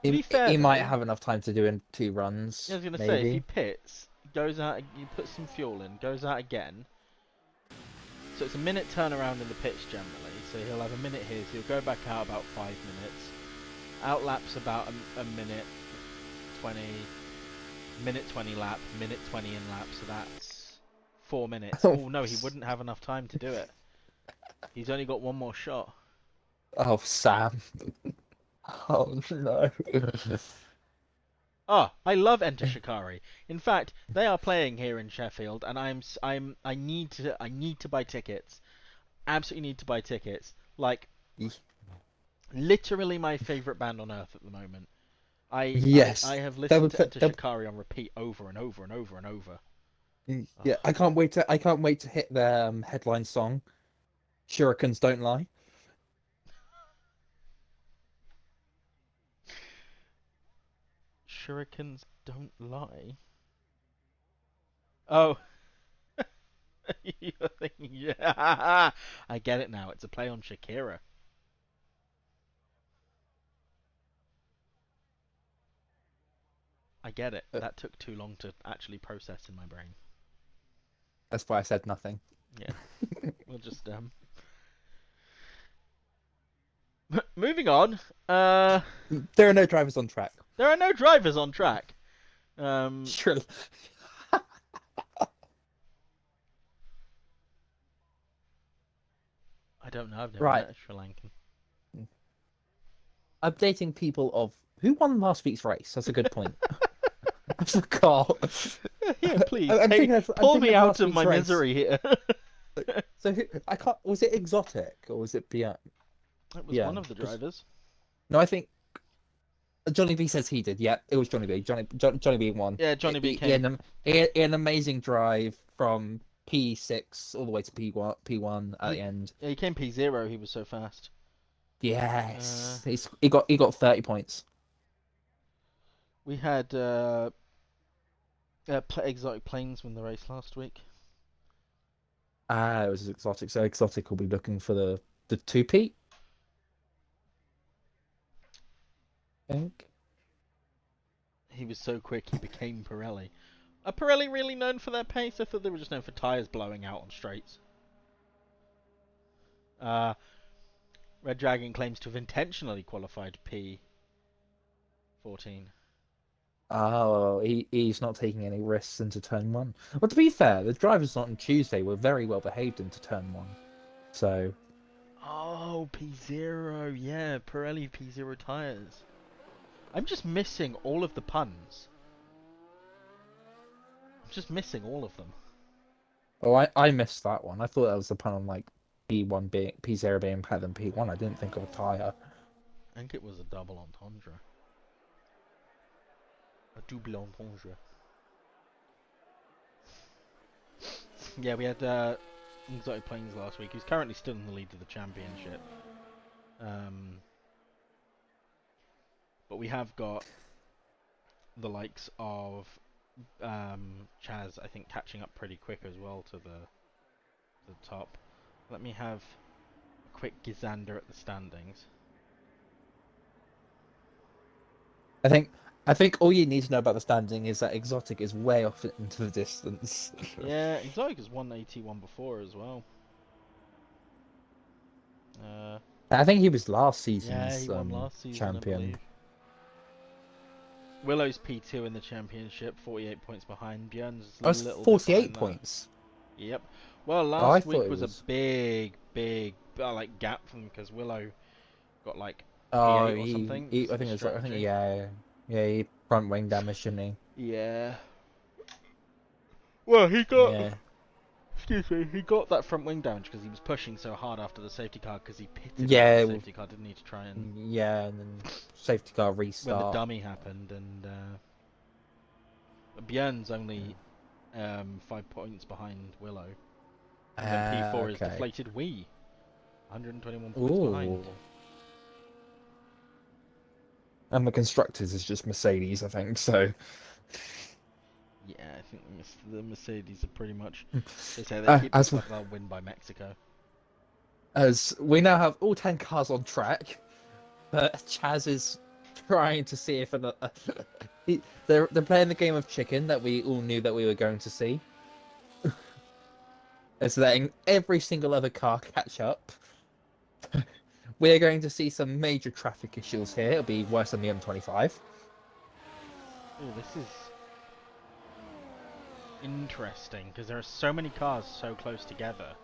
B: he,
A: be fair
B: he might
A: though,
B: have enough time to do in 2
A: I
B: runs,
A: was gonna say if he
B: maybe.
A: pits, goes out, you put some fuel in, goes out again. So it's a minute turnaround in the pits generally. So he'll have a minute here. So he'll go back out about 5 minutes. Outlaps about a minute 20, minute 20 lap, minute 20 in lap. So that's 4 minutes.
B: Oh,
A: Oh no, he wouldn't have enough time to do it. He's only got one more shot.
B: oh, Sam. Oh no.
A: Ah, I love Enter Shikari. In fact, they are playing here in Sheffield, and I need to buy tickets. Absolutely need to buy tickets. Like literally my favorite band on earth at the moment. I
B: Yes,
A: have
B: that
A: listened
B: would
A: to
B: put
A: Enter
B: that.
A: Shikari on repeat over and over and over and over.
B: Yeah,
A: Ugh.
B: I can't wait to hit the headline song. Shurikens don't lie.
A: Shurikens don't lie. Oh. You're thinking, yeah. I get it now. It's a play on Shakira. I get it. That took too long to actually process in my brain.
B: That's why I said nothing.
A: Yeah. We'll just moving on.
B: There are no drivers on track.
A: There are no drivers on track.
B: Sure.
A: I don't know. I've never
B: Right.
A: met a Sri Lankan.
B: Updating people of who won last week's race. That's a good point. I forgot.
A: Yeah, please.
B: Pull
A: Me out of my misery here.
B: So I can't. Was it Exotic or was it Beyond?
A: It was one of the drivers.
B: No, I think JONNYB says he did. Yeah, it was JONNYB. JONNYB won.
A: Yeah, JONNYB came.
B: He had an amazing drive from P6 all the way to P1 at the end.
A: Yeah, he came P0. He was so fast.
B: Yes, he got 30 points.
A: We had ExoticPla1ns win the race last week.
B: It was Exotic. So Exotic will be looking for the 2P. I think.
A: He was so quick he became Pirelli. Are Pirelli really known for their pace? I thought they were just known for tyres blowing out on straights. RedDragan claims to have intentionally qualified P14.
B: Oh, he's not taking any risks into turn 1. Well, to be fair, the drivers on Tuesday were very well behaved into turn 1. So.
A: Oh, P0, yeah, Pirelli P0 tyres. I'm just missing all of the puns. I'm just missing all of them.
B: Oh, I missed that one. I thought that was the pun on like P0 being better than P1. I didn't think of a tyre.
A: I think it was a double entendre. A double entendre. Yeah, we had ExoticPla1ns last week. He's currently still in the lead of the championship. But we have got the likes of Chaz, I think, catching up pretty quick as well to the top. Let me have a quick gizander at the standings.
B: I think all you need to know about the standing is that Exotic is way off into the distance.
A: Yeah, Exotic has won AT1 before as well.
B: I think he was last season's
A: he won last season,
B: champion.
A: I believe. Willow's P2 in the championship, 48 points behind. Björn's a little
B: 48 points.
A: That. Yep. Well, last week was a big gap from because Willow got like P8 or something.
B: I think it's he front wing damage, didn't he?
A: Yeah. Well, he got. Excuse me. He got that front wing damage because he was pushing so hard after the safety car because he pitted the safety car, didn't he, to try and.
B: Yeah, and then safety car restart.
A: When the dummy happened, and Björn's only 5 points behind Willow. And then P4 is DeflatedWee, 121 points behind.
B: And the constructors is just Mercedes, I think. So.
A: Yeah, I think the Mercedes are pretty much. They say they keep this up, they'll win by Mexico.
B: As we now have all 10 cars on track, but Chaz is trying to see if they're playing the game of chicken that we all knew that we were going to see. It's letting every single other car catch up. We're going to see some major traffic issues here. It'll be worse than the M25.
A: Oh, this is interesting because there are so many cars so close together.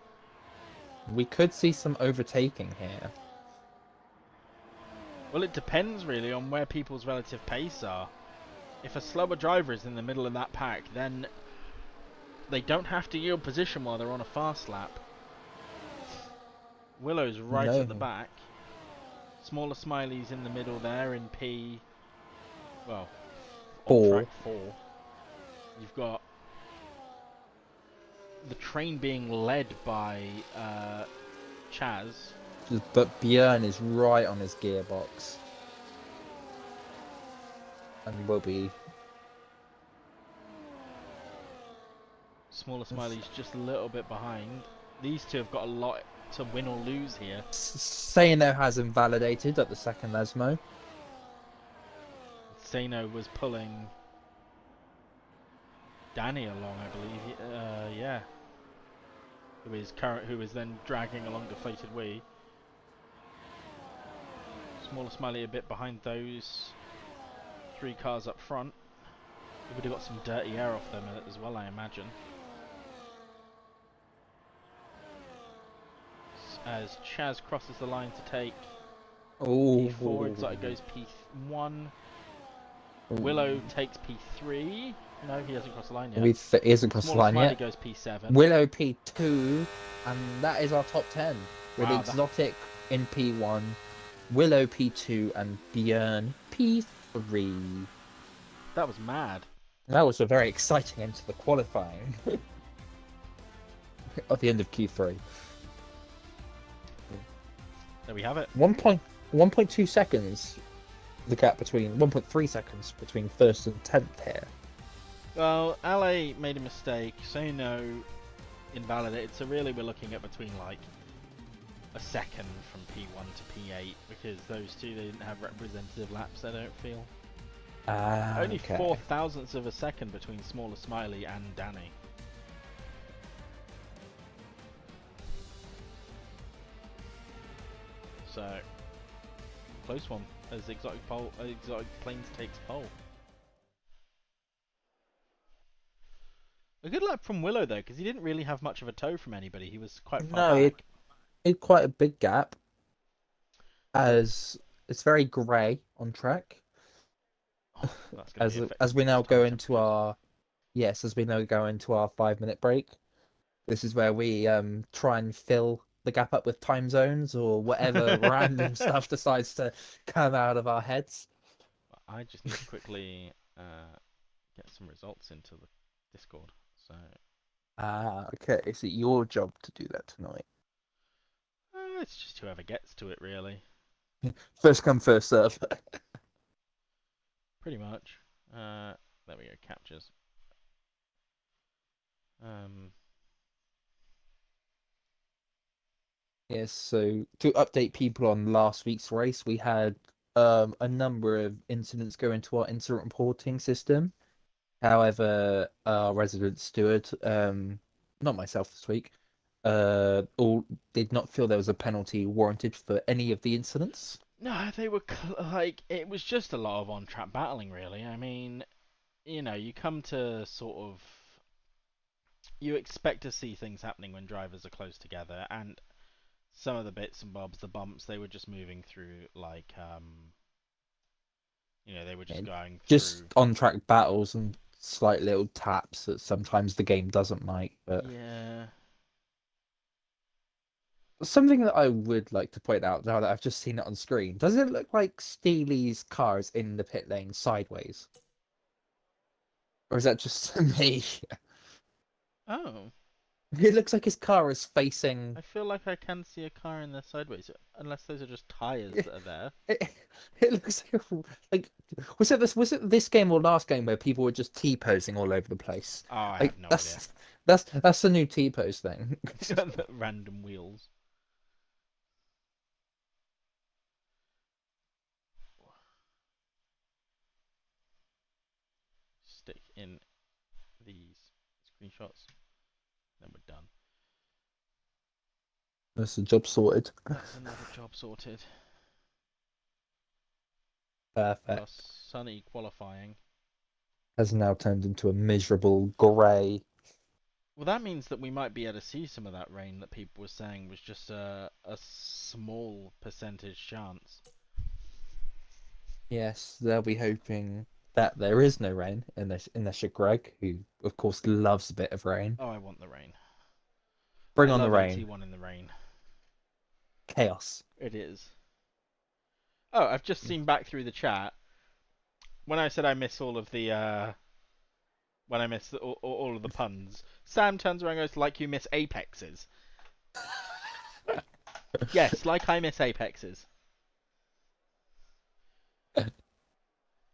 B: We could see some overtaking here.
A: Well, it depends really on where people's relative pace are. If a slower driver is in the middle of that pack, then they don't have to yield position while they're on a fast lap. Willow's right at the back. SmallerSmiley's in the middle there in P. Well, on track 4. You've got the train being led by Chaz.
B: But Björn is right on his gearbox. and will be.
A: SmallerSmiley's just a little bit behind. These two have got a lot to win or lose here.
B: Sano has invalidated at the second Lesmo.
A: Sano was pulling Danny along, I believe. Yeah. Who is then dragging along DeflatedWee. SmallerSmiley a bit behind those three cars up front. He would have got some dirty air off them as well, I imagine. As Chaz crosses the line to take P4, Exotic goes P1. Willow takes P3. No, he hasn't crossed the line yet.
B: He hasn't crossed the line yet.
A: Goes P7.
B: Willow P2, and that is our top 10. With
A: Wow,
B: Exotic in P1, Willow P2, and Björn P3.
A: That was mad.
B: That was a very exciting end to the qualifying. At the end of Q3.
A: There we have it.
B: 1.2 seconds. The gap between 1.3 seconds between first and 10th here.
A: Well, Ale made a mistake. Sano invalidated. So really, we're looking at between like a second from P1 to P8 because those two they didn't have representative laps. I don't feel. Only
B: okay.
A: 4 thousandths of a second between SmallerSmiley and Danny. So close one as ExoticPla1ns takes pole. A good lap from Willow though, because he didn't really have much of a tow from anybody. He was quite far back.
B: It's quite a big gap, as it's very grey on track.
A: Oh,
B: as we now go into our 5-minute break. This is where we try and fill the gap up with time zones or whatever random stuff decides to come out of our heads.
A: I just need to quickly get some results into the Discord. So.
B: Okay. Is it your job to do that tonight?
A: It's just whoever gets to it, really.
B: First come, first serve.
A: Pretty much. There we go. Captures.
B: Yes, so to update people on last week's race, we had a number of incidents go into our incident reporting system. However, our resident steward, not myself this week, all did not feel there was a penalty warranted for any of the incidents.
A: No, they were it was just a lot of on-track battling, really. I mean, you come to sort of, you expect to see things happening when drivers are close together, and some of the bits and bobs, the bumps, they were just moving through like, they were just going through.
B: Just on-track battles and slight little taps that sometimes the game doesn't like, but
A: yeah.
B: Something that I would like to point out now that I've just seen it on screen, does it look like Steely's car is in the pit lane sideways? Or is that just me?
A: Oh.
B: It looks like his car is facing.
A: I feel like I can see a car in there sideways, unless those are just tyres that are there.
B: It looks like was it this game or last game where people were just T-posing all over the place?
A: Oh, I have no idea.
B: That's the new T-pose thing.
A: Random wheels. Stick in these screenshots. Then we're done.
B: That's the job sorted.
A: That's another job sorted.
B: Perfect.
A: Sunny qualifying
B: has now turned into a miserable grey.
A: Well, that means that we might be able to see some of that rain that people were saying was just a small percentage chance.
B: Yes, they'll be hoping that there is no rain unless you're Greg, who of course loves a bit of rain.
A: Oh, I want the rain.
B: Bring on the rain.
A: 81 in the rain.
B: Chaos.
A: It is. Oh, I've just seen back through the chat. When I said I miss all of the when I miss all of the puns, Sam turns around and goes, like you miss apexes. Yes, like I miss apexes.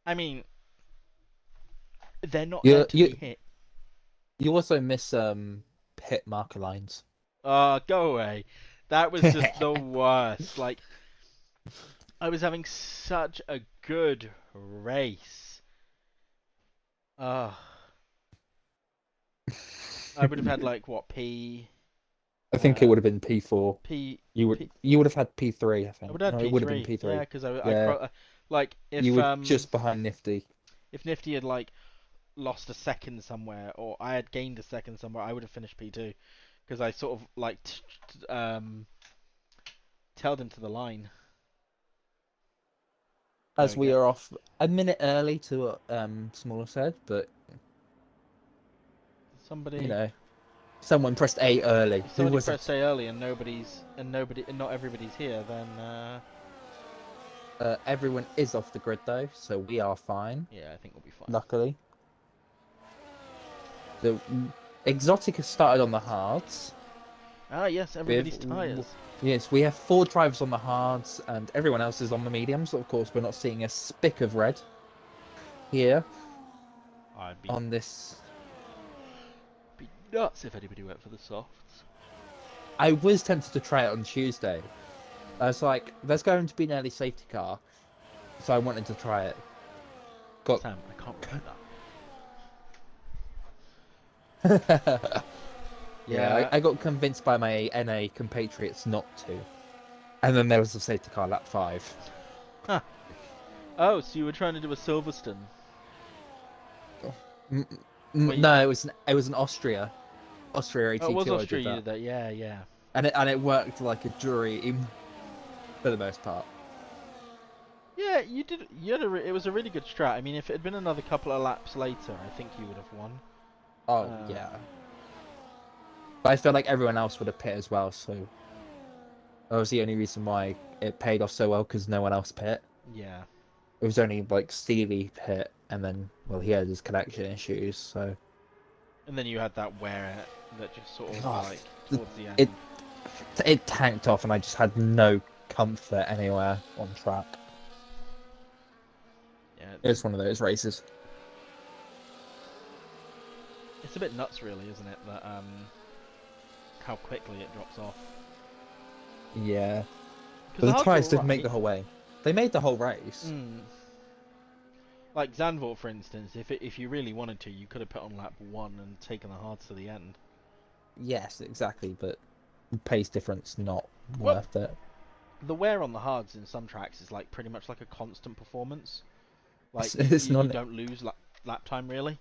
A: I mean, They're not
B: You
A: there to be
B: you
A: hit.
B: you also miss pit marker lines.
A: Go away. That was just the worst. Like, I was having such a good race. Uh, I would have had like what
B: I think it would have been P4.
A: P P.
B: You would have had P3, I
A: I
B: think.
A: would have
B: No,
A: had
B: it would have been
A: P3. Yeah,
B: P3.
A: because I
B: Yeah,
A: like
B: you were just behind Nifty.
A: if Nifty had like lost a second somewhere or I had gained a second somewhere, I would have finished P2 because I sort of like tailed him to the line. There
B: As
A: we
B: we
A: go.
B: are off a minute early to what Smaller said, but you
A: Somebody
B: know, someone pressed A early.
A: if
B: Who
A: somebody
B: was
A: pressed
B: it?
A: A early and not everybody's here, then
B: Everyone is off the grid though, so we are fine.
A: yeah, I think we'll be fine.
B: Luckily, the Exotic has started on the hards.
A: Ah, yes,
B: With
A: everybody's tyres.
B: yes, we have 4 drivers on the hards, and everyone else is on the mediums. Of course, we're not seeing a spick of red here
A: I'd
B: on this.
A: be nuts if anybody went for the softs.
B: I was tempted to try it on Tuesday. I was like, "There's going to be an early safety car," so I wanted to try it. Got
A: Sam, I can't repeat that.
B: yeah, I got convinced by my NA compatriots not to, and then there was the safety car lap 5.
A: Huh. Oh, so you were trying to do a Silverstone?
B: No, it was an Austria
A: Oh, it was
B: 82. I did
A: Austria you
B: that,
A: did that. Yeah, yeah.
B: and it worked like a dream for the most part.
A: Yeah, you did. It was a really good strat. I mean, if it had been another couple of laps later, I think you would have won.
B: Oh yeah, but I feel like everyone else would have pit as well, so that was the only reason why it paid off so well because no one else pit.
A: Yeah.
B: It was only like Steeley pit, and then well he had his connection issues, so
A: And then you had that wear that just sort of
B: oh,
A: like towards the
B: it
A: end.
B: it tanked off, and I just had no comfort anywhere on track.
A: Yeah,
B: It's one of those races.
A: it's a bit nuts, really, isn't it? That how quickly it drops off.
B: Yeah,
A: Because
B: but
A: the
B: the
A: hards are
B: tyres didn't make
A: alright.
B: the whole way. They made the whole race.
A: Like Zandvoort, for instance, if you really wanted to, you could have put on lap 1 and taken the hards to the end.
B: Yes, exactly, but pace difference not
A: Well,
B: worth it.
A: the wear on the hards in some tracks is like pretty much like a constant performance. Like
B: It's
A: you
B: non.
A: don't lose lap time really.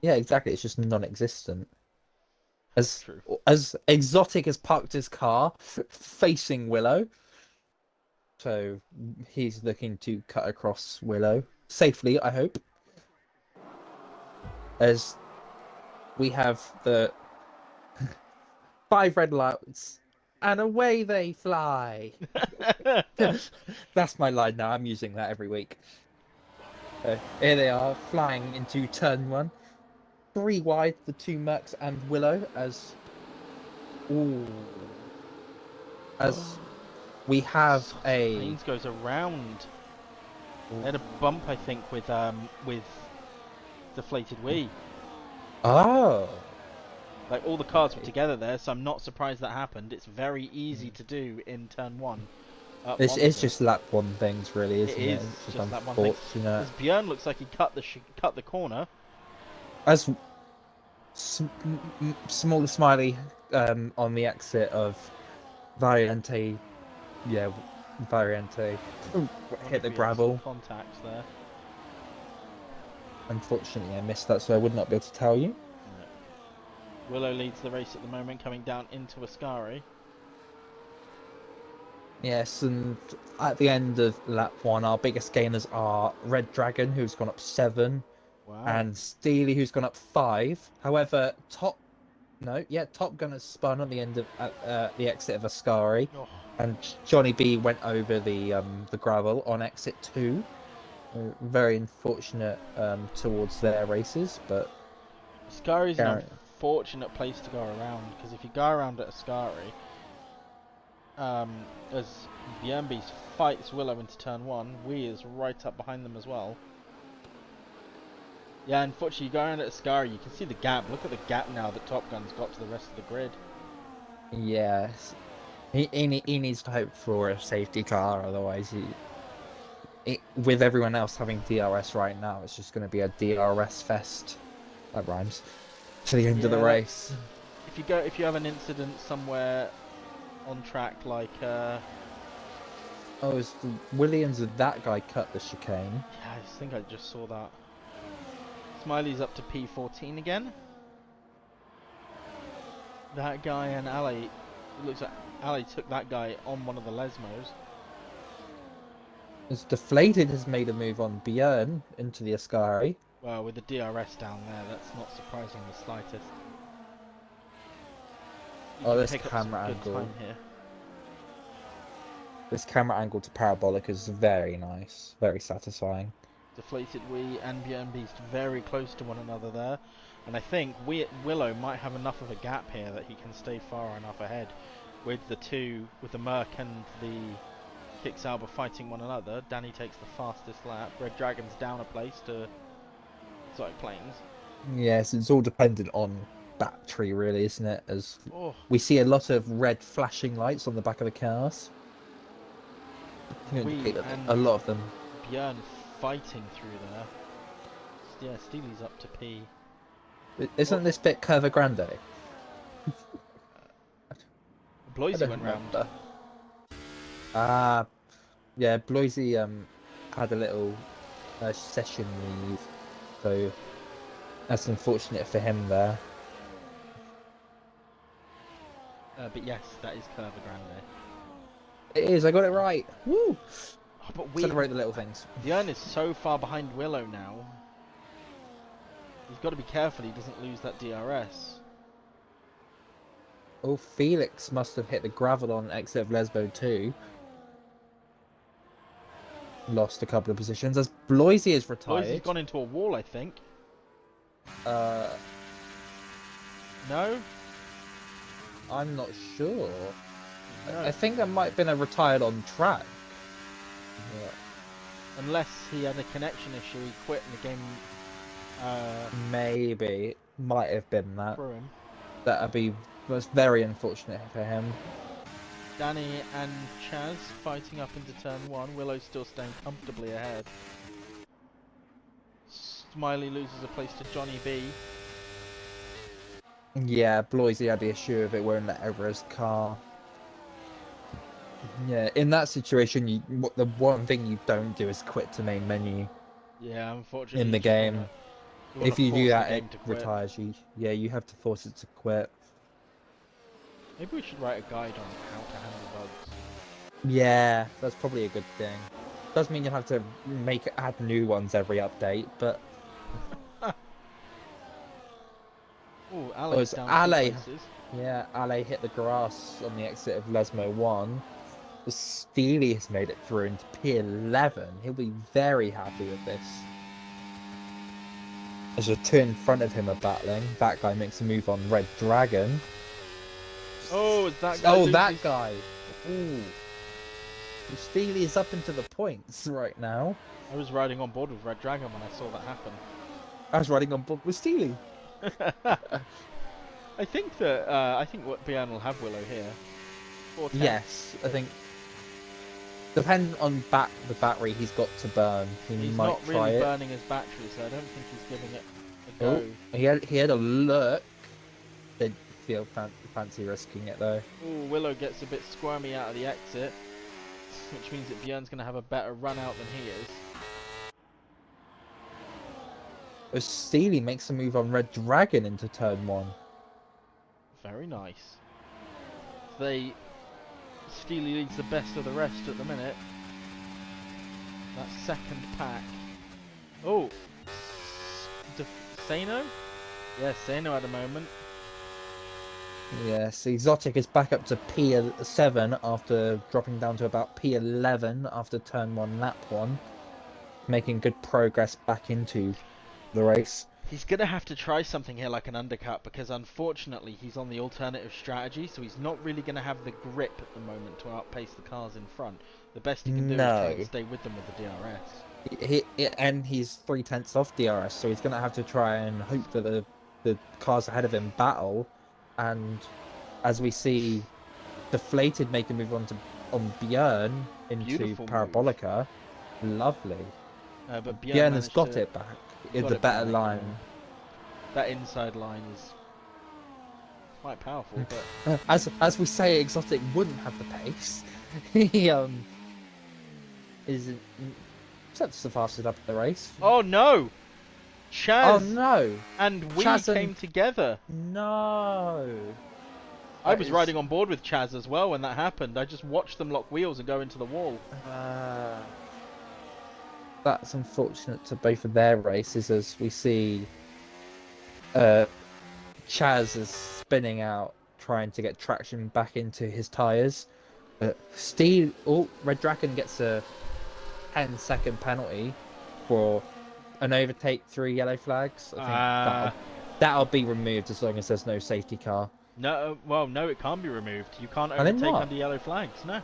B: Yeah, exactly. It's just non-existent. As
A: True.
B: as Exotic has parked his car facing Willow, so he's looking to cut across Willow safely, I hope. As we have the 5 red lights, and away they fly. That's my line now. I'm using that every week. Here they are, flying into turn 1. 3 wide, the 2 Mercs and Willow, ooh, as we have a
A: Haynes goes around. They had a bump, I think, with DeflatedWee.
B: oh.
A: Like all the cars were together there, so I'm not surprised that happened. It's very easy to do in turn 1.
B: It's just lap 1 things, really, isn't it?
A: It is
B: It's
A: just that one thing.
B: unfortunate.
A: As Björn looks like he cut the corner.
B: As Smaller Smiley on the exit of Variante, yeah, Variante hit the gravel.
A: Contacts there.
B: Unfortunately, I missed that, so I would not be able to tell you.
A: Yeah. Willow leads the race at the moment, coming down into Ascari.
B: Yes, and at the end of lap 1, our biggest gainers are RedDragan, who's gone up 7,
A: Wow.
B: and Steeley, who's gone up 5. However, Top Gun has spun on the end of the exit of Ascari, and JONNYB went over the gravel on exit 2. Very unfortunate towards their races, but
A: Ascari's an unfortunate place to go around, because if you go around at Ascari, as Björnby fights Willow into turn 1, Wee is right up behind them as well. Yeah, unfortunately, you go around at Ascari, you can see the gap. Look at the gap now that Top Gun's got to the rest of the grid.
B: Yes. He needs to hope for a safety car, otherwise with everyone else having DRS right now, it's just going to be a DRS fest. That rhymes. To the end of the
A: Yeah, that,
B: race.
A: if you have an incident somewhere on track like
B: Oh, is the Williams of that guy cut the chicane?
A: yeah, I think I just saw that. Smiley's up to P14 again. That guy and Ale, it looks like Ale took that guy on one of the Lesmos.
B: As Deflated has made a move on Björn into the Ascari.
A: Well, with the DRS down there, that's not surprising the slightest. You
B: Oh,
A: can
B: this
A: pick up some
B: camera
A: good
B: angle.
A: time here.
B: This camera angle to parabolic is very nice, very satisfying.
A: DeflatedWee and Björn Beast very close to one another there. And I think Willow might have enough of a gap here that he can stay far enough ahead with the Merc and the Kicksauber fighting one another. Danny takes the fastest lap. RedDragan's down a place to ExoticPla1ns.
B: Yes, it's all dependent on battery, really, isn't it? As
A: Oh,
B: we see a lot of red flashing lights on the back of the cars. You
A: Wee
B: indicate that
A: and
B: a lot of them.
A: Björn fighting through there. Yeah, Steely's up to P.
B: Isn't
A: Oh,
B: this bit Curva Grande? I
A: Bloisy
B: don't
A: went round.
B: remember. Ah, yeah, Bloisy had a little session leave, so that's unfortunate for him there.
A: But yes, that is Curva Grande.
B: It is, I got it right. Woo!
A: Oh, but
B: Celebrate the little things.
A: Björn is so far behind Willow now. He's got to be careful he doesn't lose that DRS.
B: Oh, Felix must have hit the gravel on exit of Lesbo too. Lost a couple of positions as Bloisy is
A: Bloisy's
B: retired.
A: gone into a wall, I think.
B: Uh,
A: No?
B: I'm not sure.
A: No.
B: I think that might have been a retired on track. Yeah.
A: Unless he had a connection issue, he quit and the game
B: Maybe. Might have been that.
A: threw him.
B: That's very unfortunate for him.
A: Danny and Chaz fighting up into turn 1. Willow still staying comfortably ahead. Smiley loses a place to JONNYB.
B: Yeah, Bloisy had the issue of it won't let over his car. Yeah, in that situation, the one thing you don't do is quit to main menu
A: Yeah, unfortunately.
B: in the game. If you do that, it retires you. Yeah, you have to force it to quit.
A: Maybe we should write a guide on how to handle bugs.
B: Yeah, that's probably a good thing. Does mean you'll have to add new ones every update, but
A: Oh, Ale's down 2 places.
B: Yeah, Ale hit the grass on the exit of Lesmo 1. The Steeley has made it through into P11. He'll be very happy with this. As the two in front of him are battling, that guy makes a move on RedDragan.
A: Oh, is that guy?
B: Oh, that guy! Ooh. Steeley is up into the points right now.
A: I was riding on board with RedDragan when I saw that happen.
B: I was riding on board with Steeley.
A: I think what Björn will have Willow here.
B: Yes, I think. Depending on the battery he's got to burn,
A: He's
B: might
A: not
B: try
A: really
B: it.
A: burning his battery, so I don't think he's giving it a go.
B: Oh, he had a look. Didn't feel fancy risking it though.
A: Oh, Willow gets a bit squirmy out of the exit, which means that Björn's going to have a better run out than he is.
B: As Steeley makes a move on RedDragan into turn 1.
A: Very nice. Steely leads the best of the rest at the minute. That second pack. Oh, Sano? Yeah, Sano at the moment.
B: Yes, Exotic is back up to P7 after dropping down to about P11 after turn 1 lap 1. Making good progress back into the race.
A: He's going to have to try something here like an undercut, because unfortunately he's on the alternative strategy, so he's not really going to have the grip at the moment to outpace the cars in front. The best he can do is try and
B: No.
A: stay with them with the DRS.
B: And he's 3/10 off DRS, so he's going to have to try and hope that the cars ahead of him battle. And as we see, Deflated make a move on Björn into
A: Beautiful
B: Parabolica. Lovely.
A: But
B: Björn has
A: managed
B: got
A: to
B: it back in
A: got
B: the
A: it
B: better
A: back,
B: line.
A: yeah. That inside line is quite powerful, but
B: As we say, Exotic wouldn't have the pace. He is that's the fastest up the race.
A: oh no, Chaz
B: Oh no!
A: and we
B: Chaz and-
A: came together.
B: No.
A: I
B: That
A: was
B: is-
A: riding on board with Chaz as well when that happened. I just watched them lock wheels and go into the wall.
B: That's unfortunate to both of their races, as we see Chaz is spinning out, trying to get traction back into his tyres. RedDragan gets a 10-second penalty for an overtake through yellow flags. I think that'll be removed as long as there's no safety car.
A: No, well, no, it can't be removed. You can't
B: And then
A: overtake
B: what?
A: under yellow flags. No.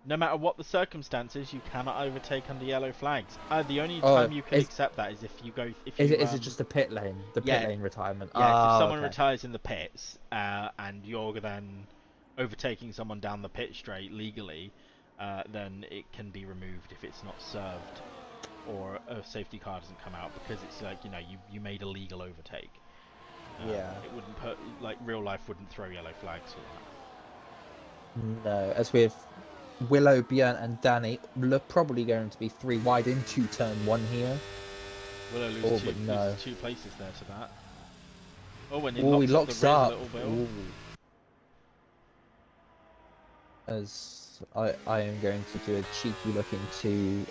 A: No matter what the circumstances, you cannot overtake under yellow flags. The only time you can accept that is if you go.
B: Is it just the pit lane? The pit lane retirement?
A: Yeah, if someone
B: okay.
A: retires in the pits, and you're then overtaking someone down the pit straight legally, then it can be removed if it's not served or a safety car doesn't come out, because it's like, you made a legal overtake.
B: Yeah.
A: It wouldn't put, like, real life wouldn't throw yellow flags for that.
B: No, as with Willow, Björn, and Danny, look probably going to be 3 wide into turn 1 here.
A: Willow loses two places there to that. Oh, and
B: he locks up.
A: a little bit.
B: As I am going to do a cheeky look into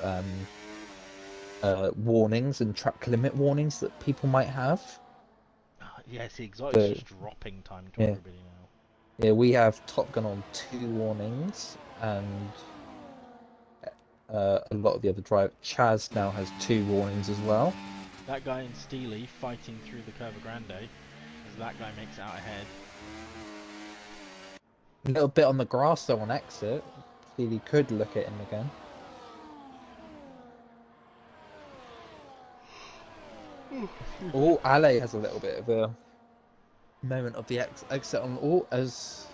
B: warnings and track limit warnings that people might have.
A: Yes, the Exotic's just dropping time to everybody now.
B: Yeah, we have Top Gun on 2 warnings, and a lot of the other drivers. Chaz now has 2 warnings as well.
A: That guy in Steeley fighting through the Curva Grande, as that guy makes it out ahead.
B: A little bit on the grass though on exit. Steeley could look at him again. Oh, Ale has a little bit of a moment of the exit on as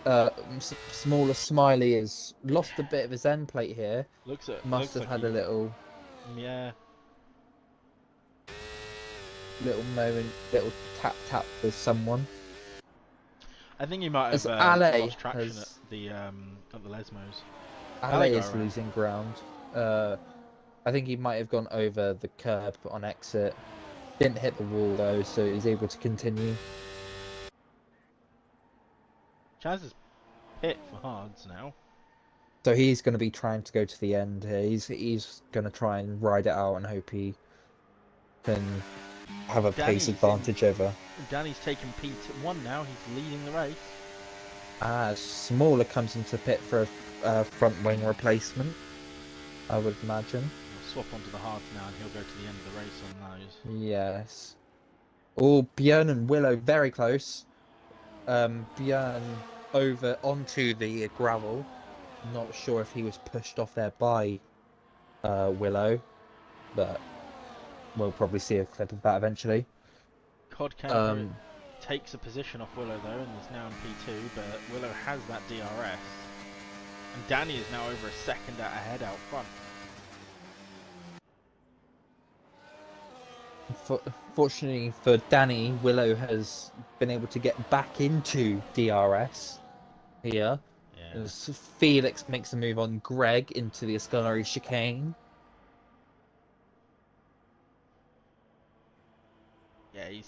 B: SmallerSmiley has lost a bit of his end plate here. Must have had a little moment, little tap with someone.
A: I think he might have lost traction at the Lesmos.
B: Ale is losing ground. I think he might have gone over the curb on exit. Didn't hit the wall though, so he's able to continue.
A: Chaz is pit for hards now.
B: So he's going to be trying to go to the end here. He's going to try and ride it out and hope he can have a pace advantage over.
A: Danny's taken P1 now. He's leading the race.
B: Smaller comes into pit for a front wing replacement, I would imagine.
A: He'll swap onto the hards now and he'll go to the end of the race on those.
B: Yes. Oh, Björn and Willow very close. Björn over onto the gravel. Not sure if he was pushed off there by Willow, but we'll probably see a clip of that eventually.
A: Cod Camper takes a position off Willow though, and is now in P2, but Willow has that DRS. And Danny is now over a second ahead out front.
B: Fortunately for Danny, Willow has been able to get back into DRS here.
A: Yeah.
B: As Felix makes a move on Greg into the Ascari chicane.
A: Yeah, he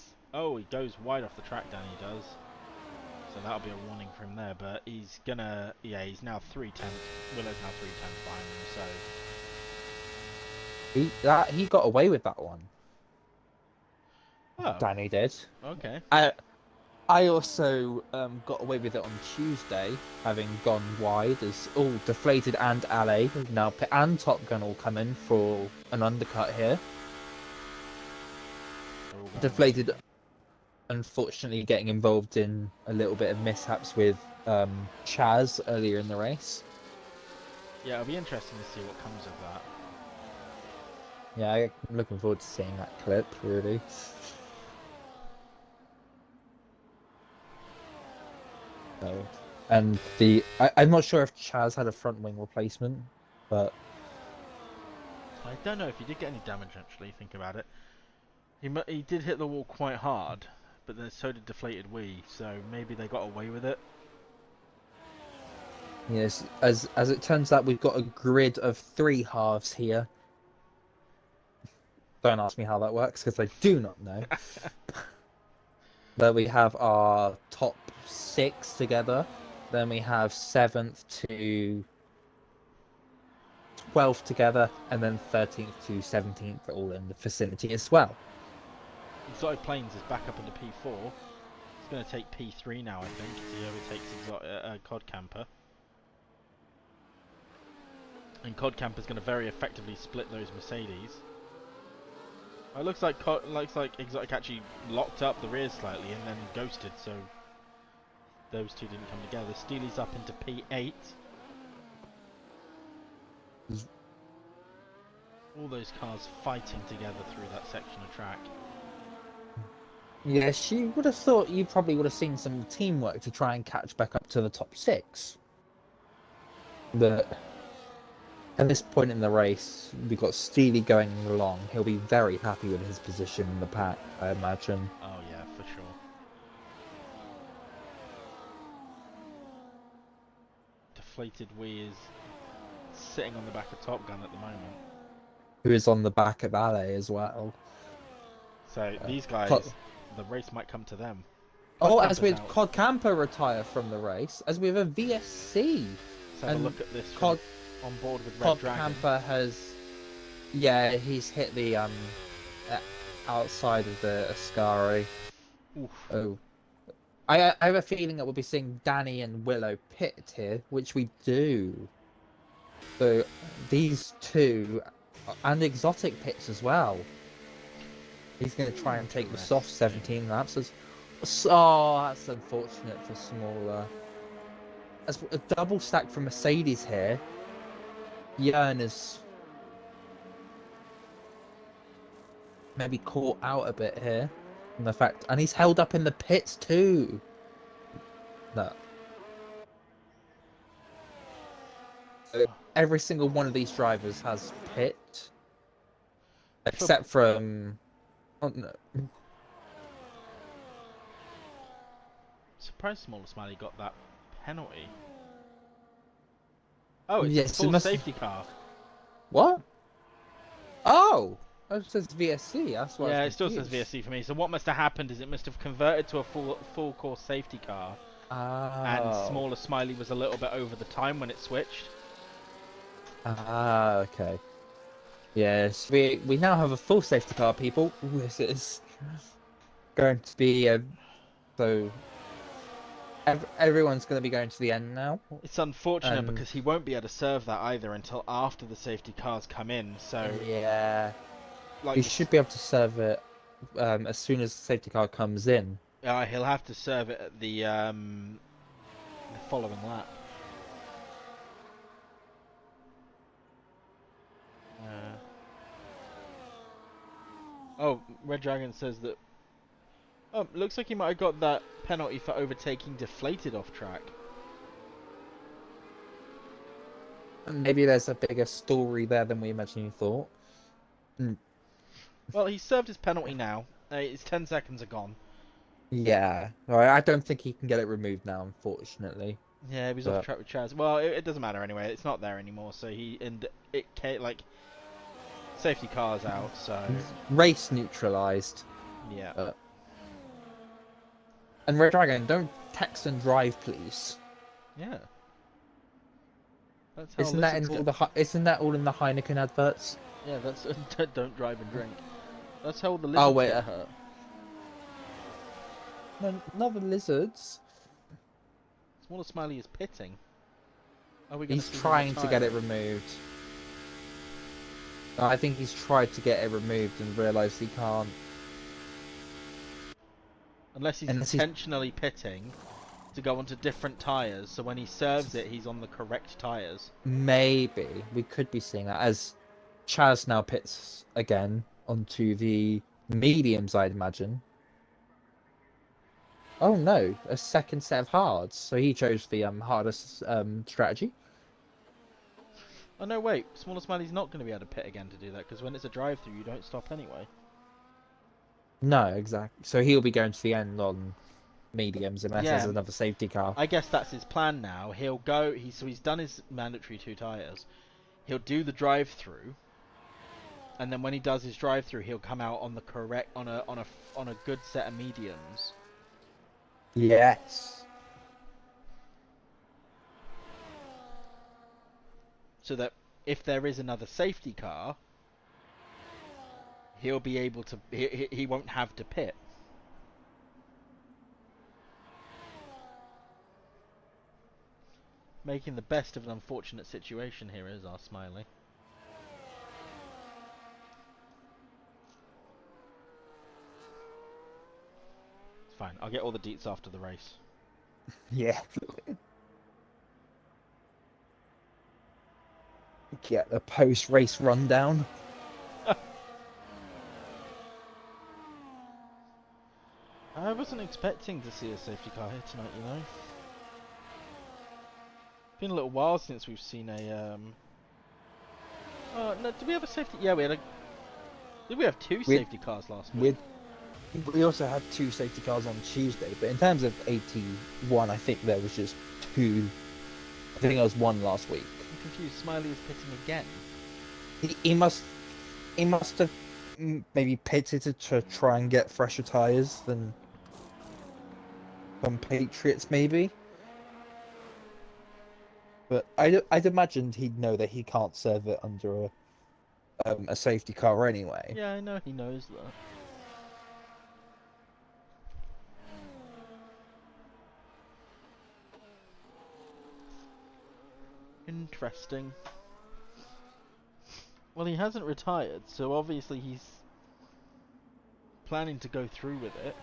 A: goes wide off the track, Danny does. So that'll be a warning for him there, but he's gonna, he's now 3/10. Willow's now 3/10 behind him, so.
B: He got away with that one.
A: Oh.
B: Danny did.
A: Okay.
B: I also got away with it on Tuesday, having gone wide, as all Deflated and Ale now and Top Gun all come in for an undercut here. Deflated, unfortunately, getting involved in a little bit of mishaps with Chaz earlier in the race.
A: Yeah, it'll be interesting to see what comes of that.
B: Yeah, I'm looking forward to seeing that clip, really. So, and I'm not sure if Chaz had a front wing replacement, but
A: I don't know if he did get any damage actually. Think about it. He did hit the wall quite hard, but then so did DeflatedWee. So maybe they got away with it.
B: yes, as it turns out, we've got a grid of 3 halves here. Don't ask me how that works because I do not know. But we have our top 6 together. Then we have 7th to 12th together, and then 13th to 17th all in the vicinity as well.
A: ExoticPla1ns is back up into P4. It's going to take P3 now, I think, as he overtakes CodCamper. And CodCamper's going to very effectively split those Mercedes. It looks like Exotic actually locked up the rear slightly and then ghosted, so those two didn't come together. Steely's up into P8. All those cars fighting together through that section of track.
B: Yes, you would have thought you probably would have seen some teamwork to try and catch back up to the top 6. But at this point in the race, we've got Steely going along. He'll be very happy with his position in the pack, I imagine.
A: Oh yeah, for sure. DeflatedWee is sitting on the back of Top Gun at the moment.
B: Who is on the back of Ale as well.
A: So these guys, the race might come to them.
B: As we had CodCamper retire from the race, as we have a VSC.
A: Let's have a look at this. On board with RedDragan.
B: CodCamper has, he's hit the outside of the Ascari.
A: Oof.
B: Oh, I have a feeling that we'll be seeing Danny and Willow pit here, which we do. So these two, and Exotic pits as well. He's going to try and take the soft 17 laps. Oh, that's unfortunate for Smaller. As a double stack from Mercedes here. Jörn is maybe caught out a bit here from the fact, and he's held up in the pits too. No. So every single one of these drivers has pit, except from. Oh no.
A: Surprised SmallerSmiley got that penalty. Oh, it's a full safety car.
B: What? Oh! It says VSC, that's why.
A: Yeah, it still says VSC for me. So what must have happened is it must have converted to a full course safety car. And SmallerSmiley was a little bit over the time when it switched.
B: Ah, okay. Yes, we now have a full safety car, people. This is going to be so everyone's going to be going to the end now.
A: It's unfortunate because he won't be able to serve that either until after the safety cars come in. So
B: yeah, he should be able to serve it as soon as the safety car comes in.
A: He'll have to serve it at the following lap. Oh, RedDragan says that. Oh, looks like he might have got that penalty for overtaking Deflated off track.
B: Maybe there's a bigger story there than we originally thought.
A: Well, he's served his penalty now. His 10 seconds are gone.
B: Yeah, I don't think he can get it removed now, unfortunately.
A: Yeah, he was off track with Chaz. Well, it doesn't matter anyway. It's not there anymore. So safety car's out. So
B: race neutralized.
A: Yeah.
B: And RedDragan, don't text and drive, please.
A: Yeah. That's
B: isn't that all in the Heineken adverts?
A: Yeah, that's don't drive and drink. That's how all the lizards get hurt.
B: No, not the lizards.
A: SmallerSmiley is pitting.
B: He's trying to get it removed. I think he's tried to get it removed and realised he can't.
A: Unless he's
B: Unless he's
A: intentionally pitting to go onto different tyres, so when he serves it, he's on the correct tyres.
B: maybe we could be seeing that as Chaz now pits again onto the mediums, I'd imagine. Oh no, a second set of hards. So he chose the hardest strategy.
A: Oh no, wait, SmallerSmiley's not going to be able to pit again to do that, because when it's a drive-through, you don't stop anyway.
B: No, exactly. So he'll be going to the end on mediums unless there's
A: Yeah,
B: another safety car.
A: I guess that's his plan now. He'll go. He's done his mandatory 2 tyres. He'll do the drive-through, and then when he does his drive-through, he'll come out on the correct on a good set of mediums.
B: Yes.
A: So that if there is another safety car, he'll be able to. He won't have to pit. Making the best of an unfortunate situation here is our Smiley. It's fine. I'll get all the deets after the race.
B: Yeah. Get the post-race rundown.
A: I wasn't expecting to see a safety car here tonight, you know. Been a little while since we've seen a Oh no, did we have a safety? Yeah, we had a. Did we have 2 safety cars last week?
B: We also had 2 safety cars on Tuesday, but in terms of 81, I think there was just 2. I think there was 1 last week.
A: I'm confused. Smiley is pitting again.
B: He must have maybe pitted to try and get fresher tyres than compatriots, maybe. But I'd imagined he'd know that he can't serve it under a safety car anyway.
A: Yeah, I know he knows that. Interesting. Well, he hasn't retired, so obviously he's planning to go through with it.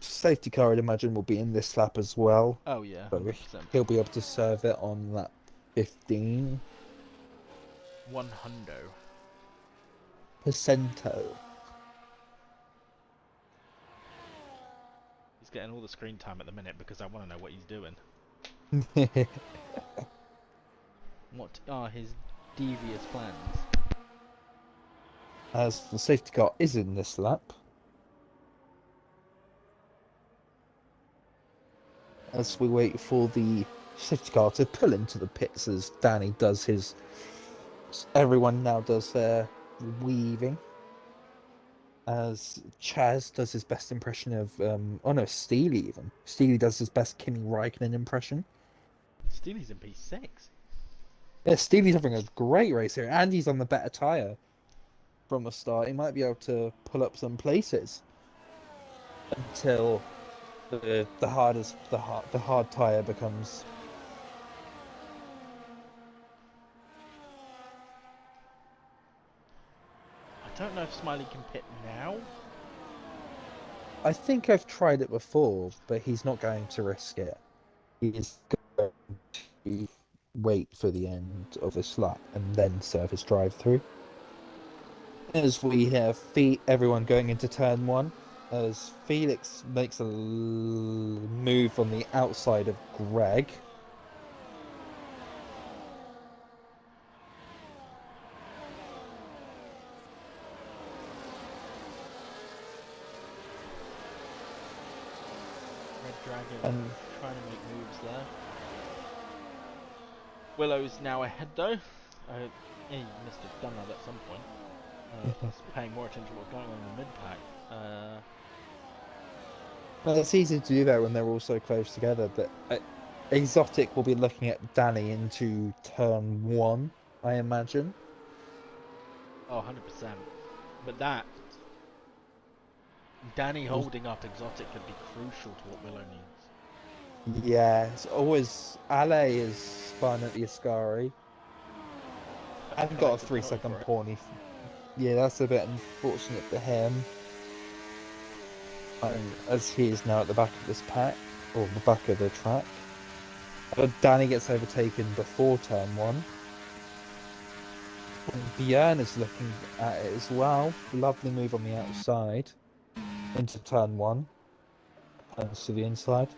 B: Safety car, I'd imagine, will be in this lap as well.
A: Oh yeah,
B: So
A: 100%.
B: he'll be able to serve it on lap 15.
A: 100.
B: Percento.
A: He's getting all the screen time at the minute because I want to know what he's doing. What are his devious plans?
B: As the safety car is in this lap. As we wait for the safety car to pull into the pits as Danny does his... Everyone now does their weaving. As Chaz does his best impression of... oh no, Steeley even. Steeley does his best Kimi Räikkönen impression.
A: Steely's in P6.
B: Yeah, Steely's having a great race here, and he's on the better tyre from the start. He might be able to pull up some places until the hard tyre becomes...
A: I don't know if Smiley can pit now.
B: I think I've tried it before, but he's not going to risk it. He's going to wait for the end of this lap and then serve his drive-through. As we have everyone going into turn 1, as Felix makes a move on the outside of Greg.
A: RedDragan trying to make moves there. Willow's now ahead though. He must have done that at some point. Just paying more attention to what's going on in the mid-pack.
B: Well, it's easy to do that when they're all so close together, but Exotic will be looking at Danny into turn 1, I imagine.
A: Oh, 100%. But that... Danny holding up Exotic could be crucial to what Willow needs.
B: Yeah, it's always... Ale is spun at the Ascari. I've got a 3-second pawny. Yeah, that's a bit unfortunate for him. as he is now at the back of this pack, or the back of the track. Danny gets overtaken before turn 1. Björn is looking at it as well. Lovely move on the outside into turn 1. Turns to the inside.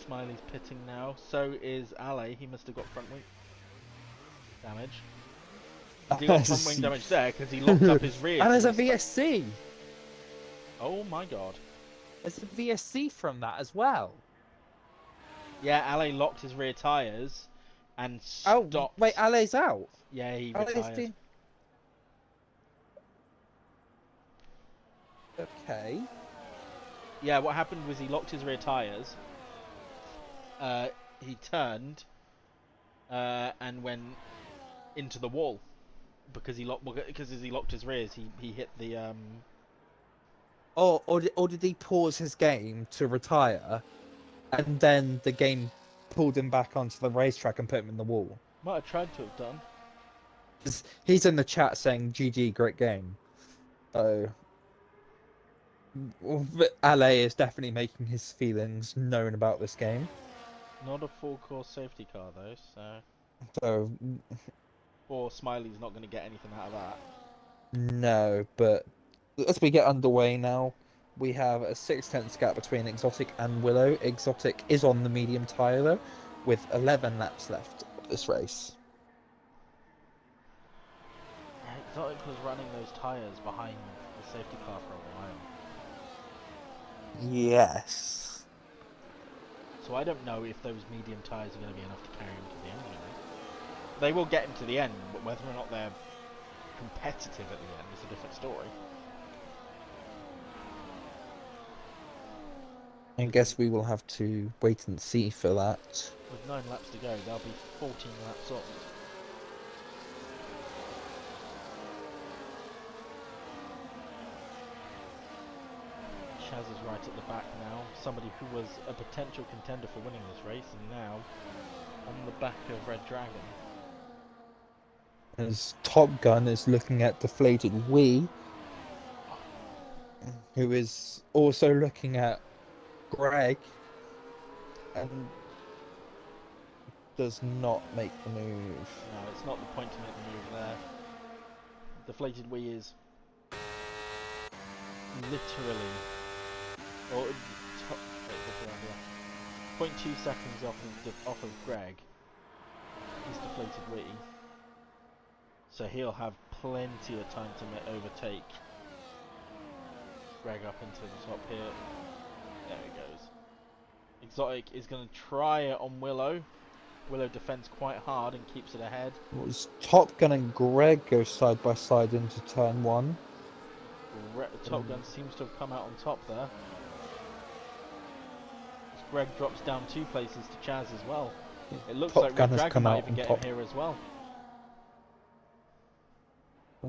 A: Smiley's pitting now. So is Ale. He must have got front wing damage. He got front wing damage there because he locked up his rear.
B: And there's a VSC!
A: Oh my god.
B: There's a VSC from that as well.
A: Yeah, Ale locked his rear tyres and stopped.
B: Oh, wait, Ale's out?
A: Yeah, he retired.
B: Okay.
A: Yeah, what happened was he locked his rear tyres. He turned and went into the wall because as he locked his rears, he hit the
B: Or did he pause his game to retire, and then the game pulled him back onto the racetrack and put him in the wall?
A: Might have tried to have done.
B: He's in the chat saying GG, great game. So Ale is definitely making his feelings known about this game.
A: Not a full course safety car though,
B: So
A: or Smiley's not going to get anything out of that.
B: no, but as we get underway now, we have a 6/10 gap between Exotic and Willow. Exotic is on the medium tyre though, with 11 laps left of this race.
A: Exotic was running those tyres behind the safety car for a while.
B: Yes.
A: So I don't know if those medium tyres are going to be enough to carry him to the end. They will get him to the end, but whether or not they're competitive at the end is a different story.
B: I guess we will have to wait and see for that.
A: With 9 laps to go, they'll be 14 laps on. Chaz is right at the back now. Somebody who was a potential contender for winning this race, and now on the back of RedDragan.
B: As Top Gun is looking at DeflatedWee, who is also looking at Greg, and does not make the move.
A: No, it's not the point to make the move there. DeflatedWee is literally, or 0.2 seconds off of Greg. He's DeflatedWee, so he'll have plenty of time to overtake Greg up into the top here. There he goes. Exotic is going to try it on Willow. Willow defends quite hard and keeps it ahead.
B: It was Top Gun and Greg go side by side into turn 1.
A: Top Gun seems to have come out on top there. As Greg drops down 2 places to Chaz as well. It looks like RedDragan might even get him here as well.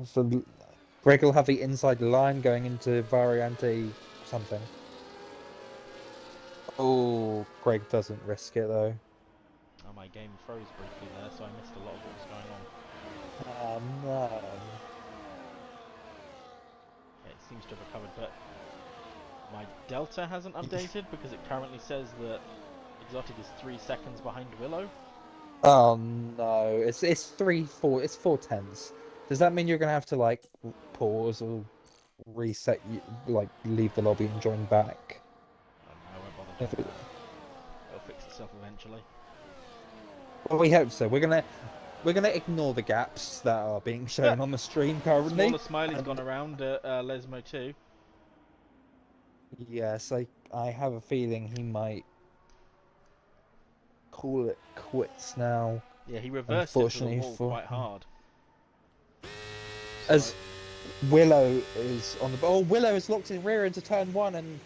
B: So Greg will have the inside line going into Variante something. Oh, Greg doesn't risk it though.
A: Oh, my game froze briefly there, so I missed a lot of what was going on.
B: Oh no.
A: Okay, it seems to have recovered, but my delta hasn't updated because it currently says that Exotic is 3 seconds behind Willow.
B: Oh no, it's 4/10. Does that mean you're gonna have to like pause or reset, like leave the lobby and join back?
A: I won't bother doing that. It'll fix itself eventually.
B: Well, we hope so. We're gonna ignore the gaps that are being shown on the stream currently.
A: SmallerSmiley's gone around Lesmo too.
B: Yes, I have a feeling he might call it quits now.
A: Yeah, he reversed it to the wall quite hard.
B: As Willow is on the... Oh, Willow is locked in rear into turn 1 and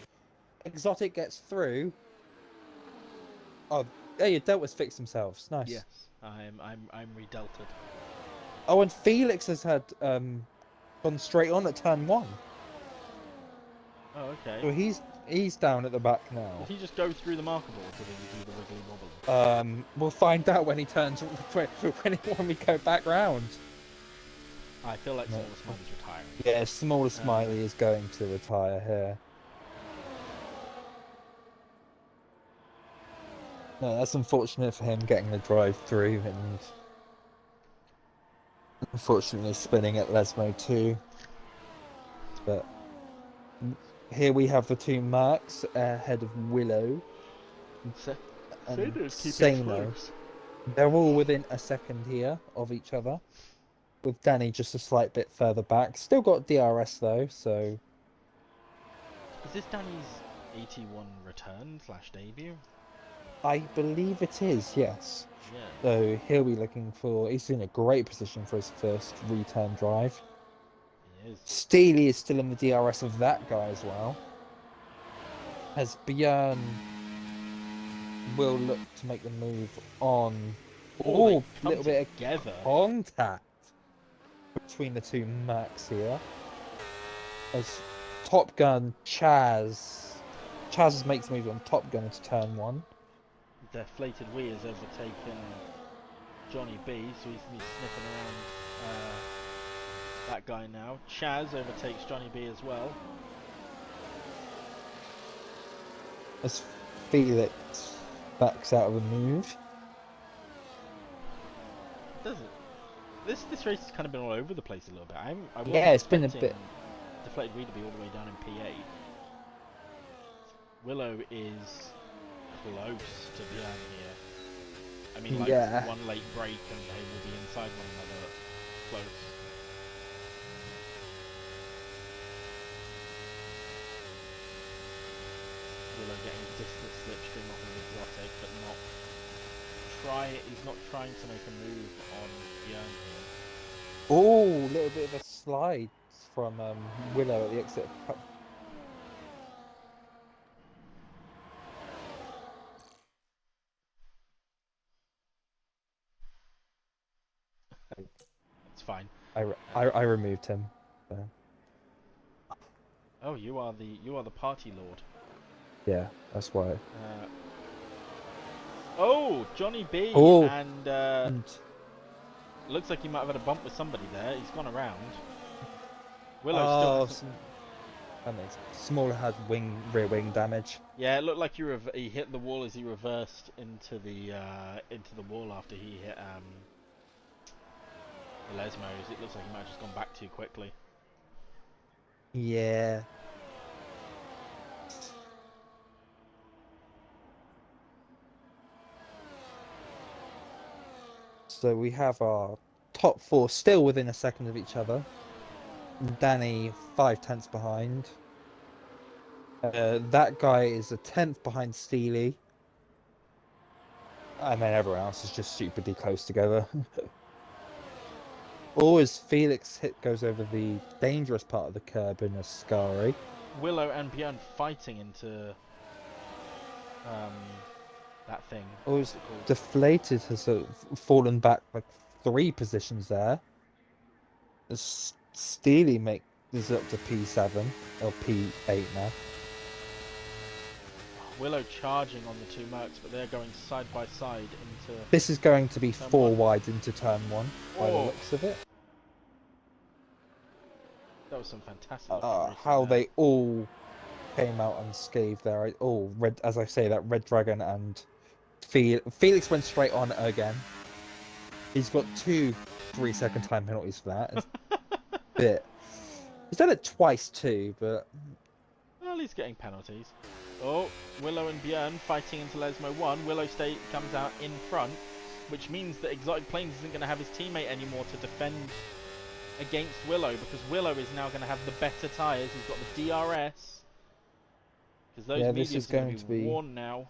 B: Exotic gets through. Oh, yeah, your deltas fixed themselves. Nice.
A: Yes, I'm redelted.
B: Oh, and Felix has had gone straight on at turn 1.
A: Oh, okay.
B: So he's down at the back now.
A: Did he just go through the markable, or did he do the wiggly wobbly?
B: We'll find out when he turns when we go back round.
A: I feel like SmallerSmiley's retiring.
B: Yeah, SmallerSmiley is going to retire here. No, that's unfortunate for him getting the drive through and unfortunately spinning at Lesmo too. But here we have the two marks ahead of Willow and
A: Sano's keeping it
B: Sano.
A: close.
B: They're all within a second here of each other, with Danny just a slight bit further back. Still got DRS though, so
A: Is this Danny's 81 return / debut?
B: I believe it is, yes.
A: Yeah.
B: So he'll be looking for. He's in a great position for his first return drive.
A: He is.
B: Steeley is still in the DRS of that guy as well. As Björn will look to make the move on. Oh, a little bit
A: together.
B: of contact between the two Macs here. As Top Gun Chaz makes the move on Top Gun into turn 1.
A: DeflatedWee has overtaken JONNYB, so he's going to be sniffing around that guy now. Chaz overtakes JONNYB as well.
B: As Felix backs out of the move.
A: Does it? This race has kind of been all over the place a little bit. I wasn't
B: It's been a bit.
A: DeflatedWee to be all the way down in P8. Willow is close to Björn here. I mean, like one late break and they will be inside one another. Close. Willow getting a distant slipstream off of Exotic, but he's not trying to make a move on Björn here.
B: Oh, a little bit of a slide from Willow at the exit.
A: It's fine.
B: I removed him. So.
A: Oh, you are the party lord.
B: Yeah, that's why.
A: Oh, JONNYB, and looks like he might have had a bump with somebody there. He's gone around. Willow still.
B: That makes Smaller had rear wing damage.
A: Yeah, it looked like he hit the wall as he reversed into the wall after he hit the Lesmos. It looks like he might have just gone back too quickly.
B: Yeah. So we have our top 4 still within a second of each other. Danny 5/10 behind. That guy is a 10th behind Steeley. And then everyone else is just stupidly close together. As Felix goes over the dangerous part of the curb in a Scari.
A: Willow and Björn fighting into that thing.
B: Deflated has fallen back like 3 positions there. Steeley is up to P7 or P8 now.
A: Willow charging on the two Mercs, but they're going side by side into.
B: This is going to be 4 wide into turn 1 by the looks of it.
A: That was some fantastic.
B: How they all came out unscathed there. As I say, that RedDragan and Felix went straight on again. He's got 2 3-second time penalties for that. He's done it twice too, but
A: well, he's getting penalties. Oh, Willow and Björn fighting into Lesmo 1. Willow comes out in front, which means that ExoticPla1ns isn't going to have his teammate anymore to defend against Willow, because Willow is now going to have the better tyres. He's got the DRS. Because those mediums are going to be worn now.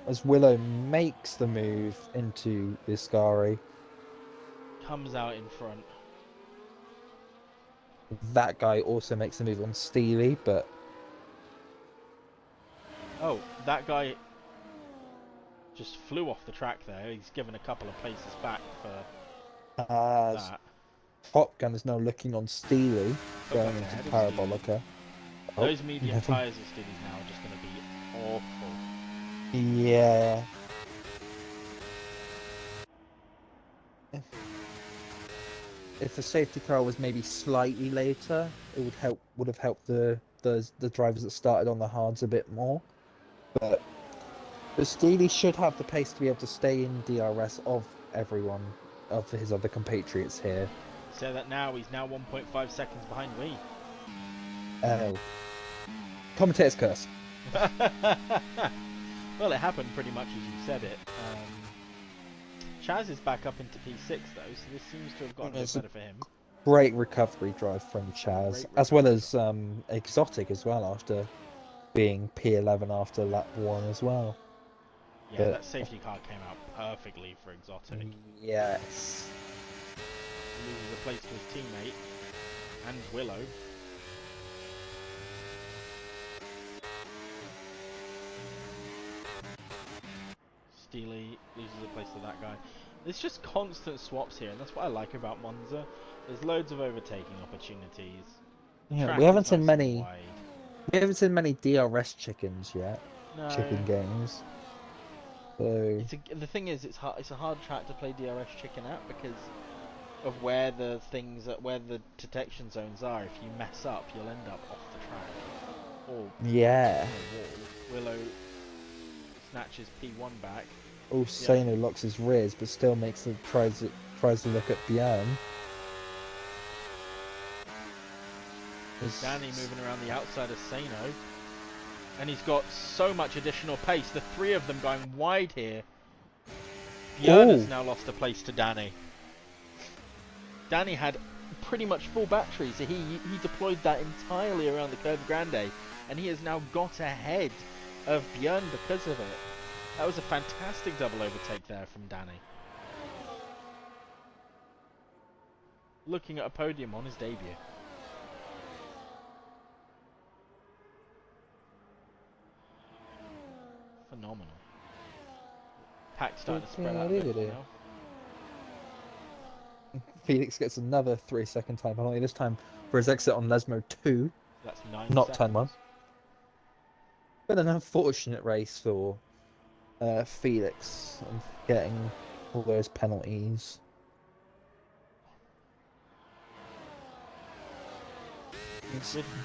B: As Willow makes the move into the Scari.
A: Comes out in front.
B: That guy also makes a move on Steeley, but...
A: Oh, that guy just flew off the track there. He's given a couple of places back for that.
B: Top Gun is now looking on Steeley, going into Parabolica.
A: Those medium tyres of Steeley's now are just going to be awful.
B: Yeah. If the safety car was maybe slightly later, it would have helped the drivers that started on the hards a bit more. But But Steely should have the pace to be able to stay in DRS of everyone, of his other compatriots here.
A: Say that now, he's now 1.5 seconds behind Wee.
B: Oh. Commentator's curse.
A: Well, it happened pretty much as you said it. Chaz is back up into P6 though, so this seems to have gotten a bit better for him.
B: Great recovery drive from Chaz, as well as Exotic as well after being P11 after lap 1 as well.
A: Yeah, but that safety car came out perfectly for Exotic.
B: Yes.
A: He loses a place to his teammate and Willow. Steely loses a place to that guy. There's just constant swaps here, and that's what I like about Monza. There's loads of overtaking opportunities.
B: Yeah, we haven't seen many. We haven't seen many DRS chickens yet. No. Chicken games. So
A: the thing is, it's a hard track to play DRS chicken at because of where the detection zones are. If you mess up, you'll end up off the track. Or
B: yeah.
A: Willow snatches P1 back.
B: Oh, Sano locks his rears, but still tries to look at Bjorn.
A: Danny moving around the outside of Sano, and he's got so much additional pace. The three of them going wide here. Bjorn has now lost a place to Danny. Danny had pretty much full battery, so he deployed that entirely around the Curve Grande, and he has now got ahead of Bjorn because of it. That was a fantastic double overtake there from Danny. Looking at a podium on his debut. Phenomenal. Pack starting to spread out a bit now.
B: Felix gets another 3-second time penalty, this time for his exit on Lesmo 2.
A: That's 9
B: not
A: seconds.
B: Turn 1. Been an unfortunate race for Felix and getting all those penalties.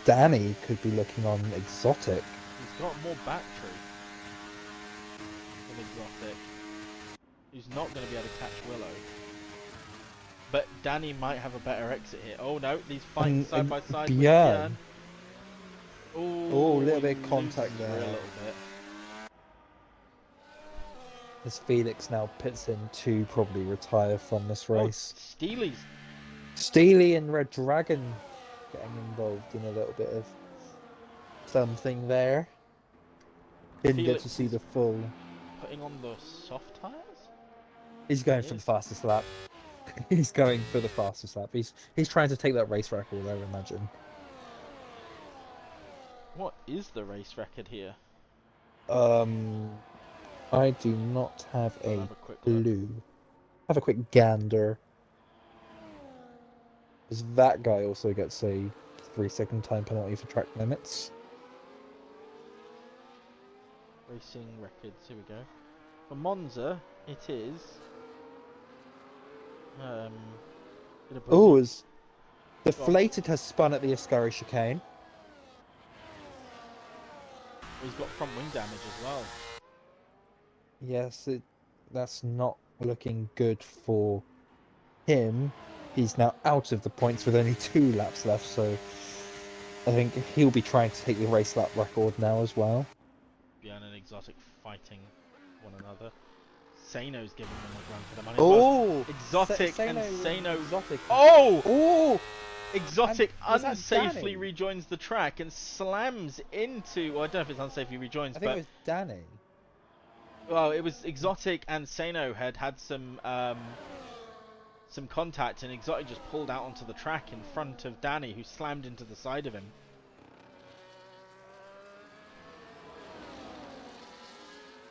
B: Danny could be looking on Exotic.
A: He's got more battery than Exotic. He's not going to be able to catch Willow. But Danny might have a better exit here. Oh no, these fighting side by side with Bjorn.
B: Oh, a little bit of contact there.
A: A little bit.
B: As Felix now pits in to probably retire from this race. Steely and RedDragan getting involved in a little bit of something there. Didn't get to see the full.
A: Putting on the soft tires?
B: He's going for the fastest lap. He's going for the fastest lap. He's trying to take that race record, I imagine.
A: What is the race record here?
B: I do not have a clue. Have a quick gander. Because that guy also gets a 3-second time penalty for track limits.
A: Racing records, here we go. For Monza, it is...
B: as Deflated has spun at the Ascari chicane.
A: He's got front wing damage as well.
B: Yes, that's not looking good for him. He's now out of the points with only 2 laps left, so I think he'll be trying to take the race lap record now as well.
A: Bjorn and Exotic fighting one another. Sano's giving them a run for the money.
B: Oh!
A: Exotic and Sano.
B: Exotic.
A: Oh! Exotic unsafely rejoins the track and slams into... Well, I don't know if it's unsafe he rejoins,
B: I think it was Danny.
A: Well, it was Exotic and Sano had some contact, and Exotic just pulled out onto the track in front of Danny, who slammed into the side of him.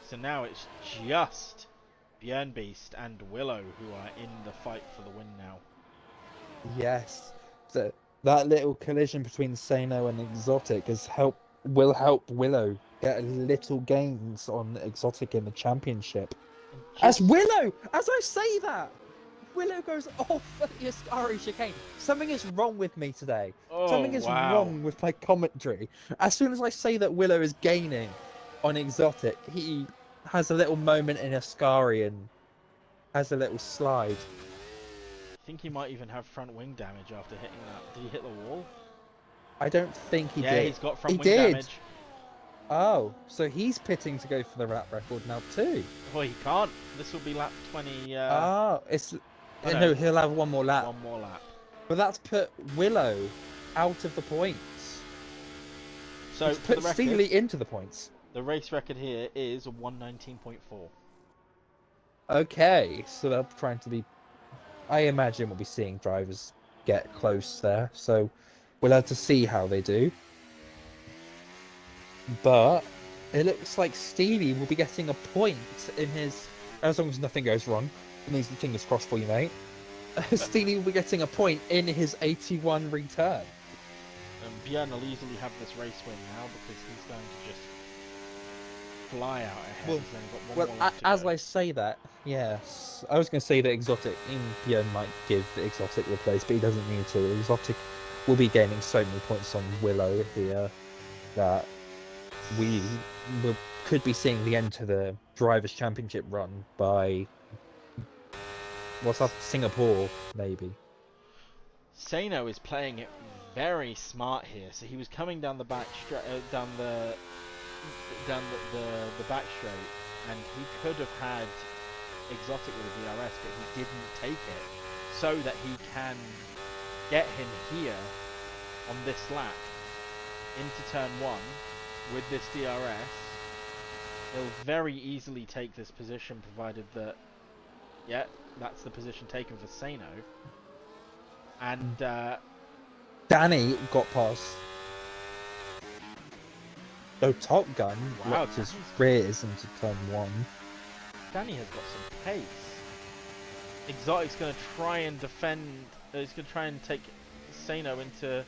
A: So now it's just Bjorn Beast and Willow who are in the fight for the win now.
B: Yes, that little collision between Sano and Exotic will help Willow get a little gains on Exotic in the championship. As I say that, Willow goes off at the Ascari chicane. Something is wrong with me today. Something is wrong with my commentary. As soon as I say that Willow is gaining on Exotic, he has a little moment in Ascari and has a little slide.
A: I think he might even have front wing damage after hitting that. Did he hit the wall?
B: I don't think he
A: Yeah,
B: did.
A: he's got front
B: He
A: wing
B: did.
A: damage.
B: Oh, so he's pitting to go for the lap record now too.
A: Well, he can't. This will be lap 20.
B: It's
A: Oh,
B: no, he'll have one more lap.
A: One more lap.
B: But that's put Willow out of the points.
A: So
B: it's
A: for
B: put
A: the record,
B: Steeley into the points.
A: the race record here is 119.4.
B: Okay, so they're trying to be. I imagine we'll be seeing drivers get close there, so we'll have to see how they do. But it looks like Steeley will be getting a point in his. As long as nothing goes wrong, and these fingers crossed for you, mate. Steeley will be getting a point in his 81 return.
A: Björn will easily have this race win now because he's going to just fly out ahead.
B: Well,
A: He's only got one more lap to
B: as
A: go.
B: I say that, yes, I was going to say that Exotic, Björn might give Exotic the place, but he doesn't need to. Exotic will be gaining so many points on Willow here that we could be seeing the end to the Drivers' Championship run by what's up, Singapore, maybe.
A: Sano is playing it very smart here. So he was coming down the back down the back straight, and he could have had Exotic with a DRS, but he didn't take it, so that he can get him here on this lap into turn 1 with this DRS. He'll very easily take this position, provided that, yeah, that's the position taken for Sano. And
B: Danny got past. No, Top Gun
A: Wow,
B: locked his
A: Danny's-
B: rears into turn 1.
A: Danny has got some pace. Exotic's going to try and defend. He's going to try and take Sano into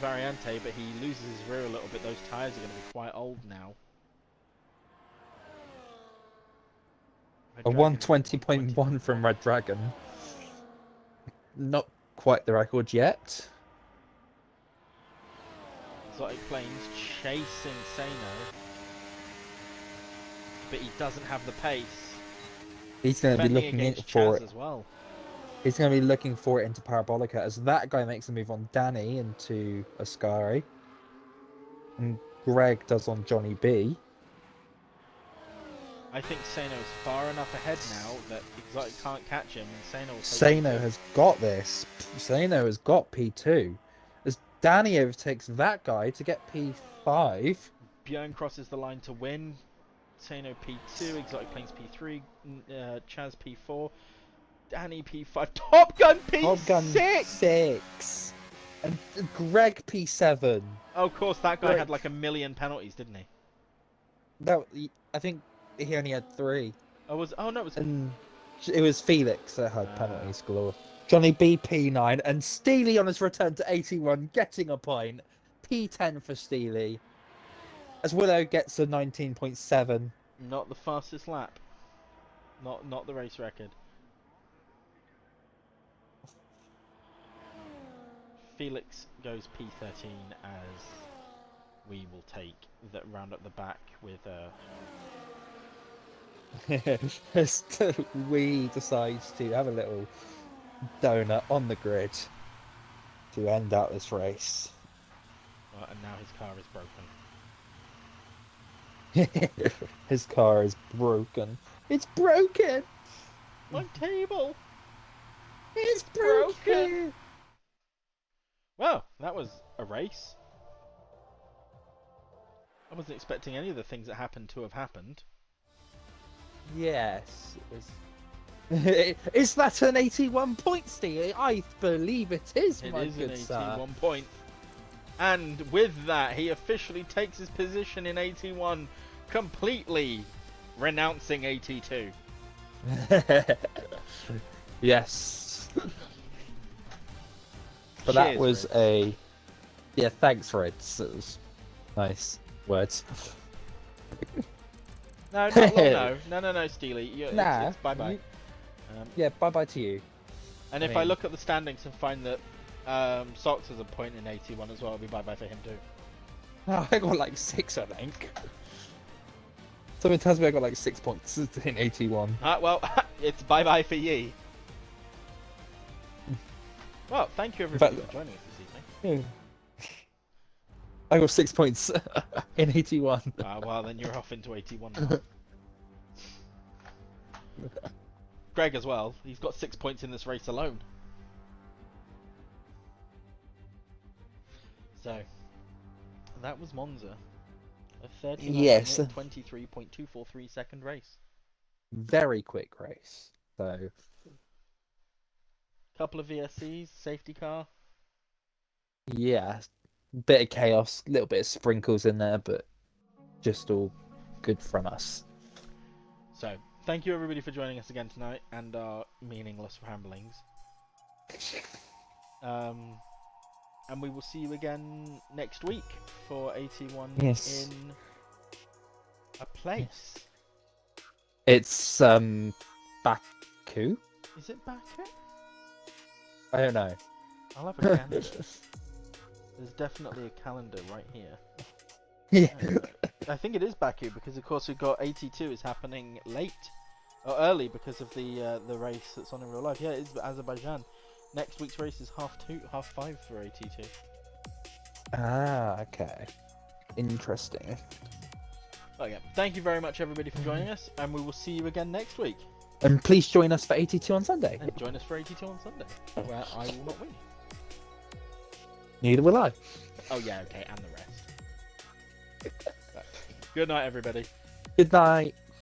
A: Variante, but he loses his rear a little bit. Those tyres are going to be quite old now.
B: A 120.1 from RedDragan. Not quite the record yet.
A: ExoticPla1ns chasing Sano, but he doesn't have the pace.
B: He's going to be
A: Defending
B: looking in
A: against
B: for
A: Chaz
B: it.
A: as well.
B: He's going to be looking for it into Parabolica as that guy makes a move on Danny into Ascari. And Greg does on JONNYB.
A: I think Sano is far enough ahead now that Exotic can't catch him, and Sano will take
B: Sano
A: P2.
B: has got this. Sano has got P2. As Danny overtakes that guy to get P5.
A: Björn crosses the line to win. Sano P2, ExoticPla1ns P3, Chaz P4, Danny P5, Top Gun P6!
B: Top Gun 6. And Greg P7.
A: Oh, of course, that guy
B: Greg.
A: had like 1 million penalties, didn't he?
B: No, I think he only had 3.
A: Oh no, it was...
B: And it was Felix that had penalties galore. JONNYB P9 and Steeley on his return to 81 getting a point. P10 for Steeley. As Willow gets a 19.7.
A: Not the fastest lap. Not the race record. Felix goes P13 as we will take that round up the back with
B: We decides to have a little donut on the grid to end out this race.
A: well, and now his car is broken.
B: His car is broken. It's broken!
A: My table!
B: It's
A: broken.
B: broken!
A: Well, that was a race. I wasn't expecting any of the things that happened to have happened.
B: Yes. Is that an 81 point, Steve? I believe it is,
A: It
B: my
A: is an
B: good sir.
A: 81 point. And with that, he officially takes his position in 81, completely renouncing 82.
B: Yes. But that
A: Cheers,
B: was
A: Ritz.
B: a... Yeah, thanks, Reds. It was nice words.
A: No, not long, no, Steeley.
B: Nah.
A: It's bye-bye.
B: you- Yeah, bye-bye to you.
A: And
B: I
A: if I
B: mean-
A: look at the standings and find that Socks has a point in 81 as well, it'll be bye-bye for him too.
B: Oh, I got like 6, I think. Something tells me I got like 6 points in 81.
A: Well, it's bye-bye for ye. Well, thank you everybody for joining us this evening.
B: Yeah. I got 6 points in 81.
A: Well, then you're off into 81 now. Greg as well. He's got 6 points in this race alone. So, that was Monza. A 23.243 second race.
B: Very quick race. So,
A: couple of VSCs, safety car.
B: Yeah, bit of chaos, little bit of sprinkles in there, but just all good from us.
A: So, thank you everybody for joining us again tonight and our meaningless ramblings. And we will see you again next week for 81 in a place.
B: It's Baku?
A: Is it Baku?
B: I don't know.
A: I'll have a gander. There's definitely a calendar right here.
B: Yeah.
A: I think it is Baku because of course we've got 82 is happening late or early because of the race that's on in real life. Yeah, it is Azerbaijan. Next week's race is 5:30 for 82.
B: Ah, okay. Interesting.
A: Okay, thank you very much everybody for joining us, and we will see you again next week.
B: And please join us for 82 on Sunday.
A: And join us for 82 on Sunday, where I will not win.
B: Neither will I.
A: Oh yeah, okay, and the rest. Good night, everybody.
B: Good night.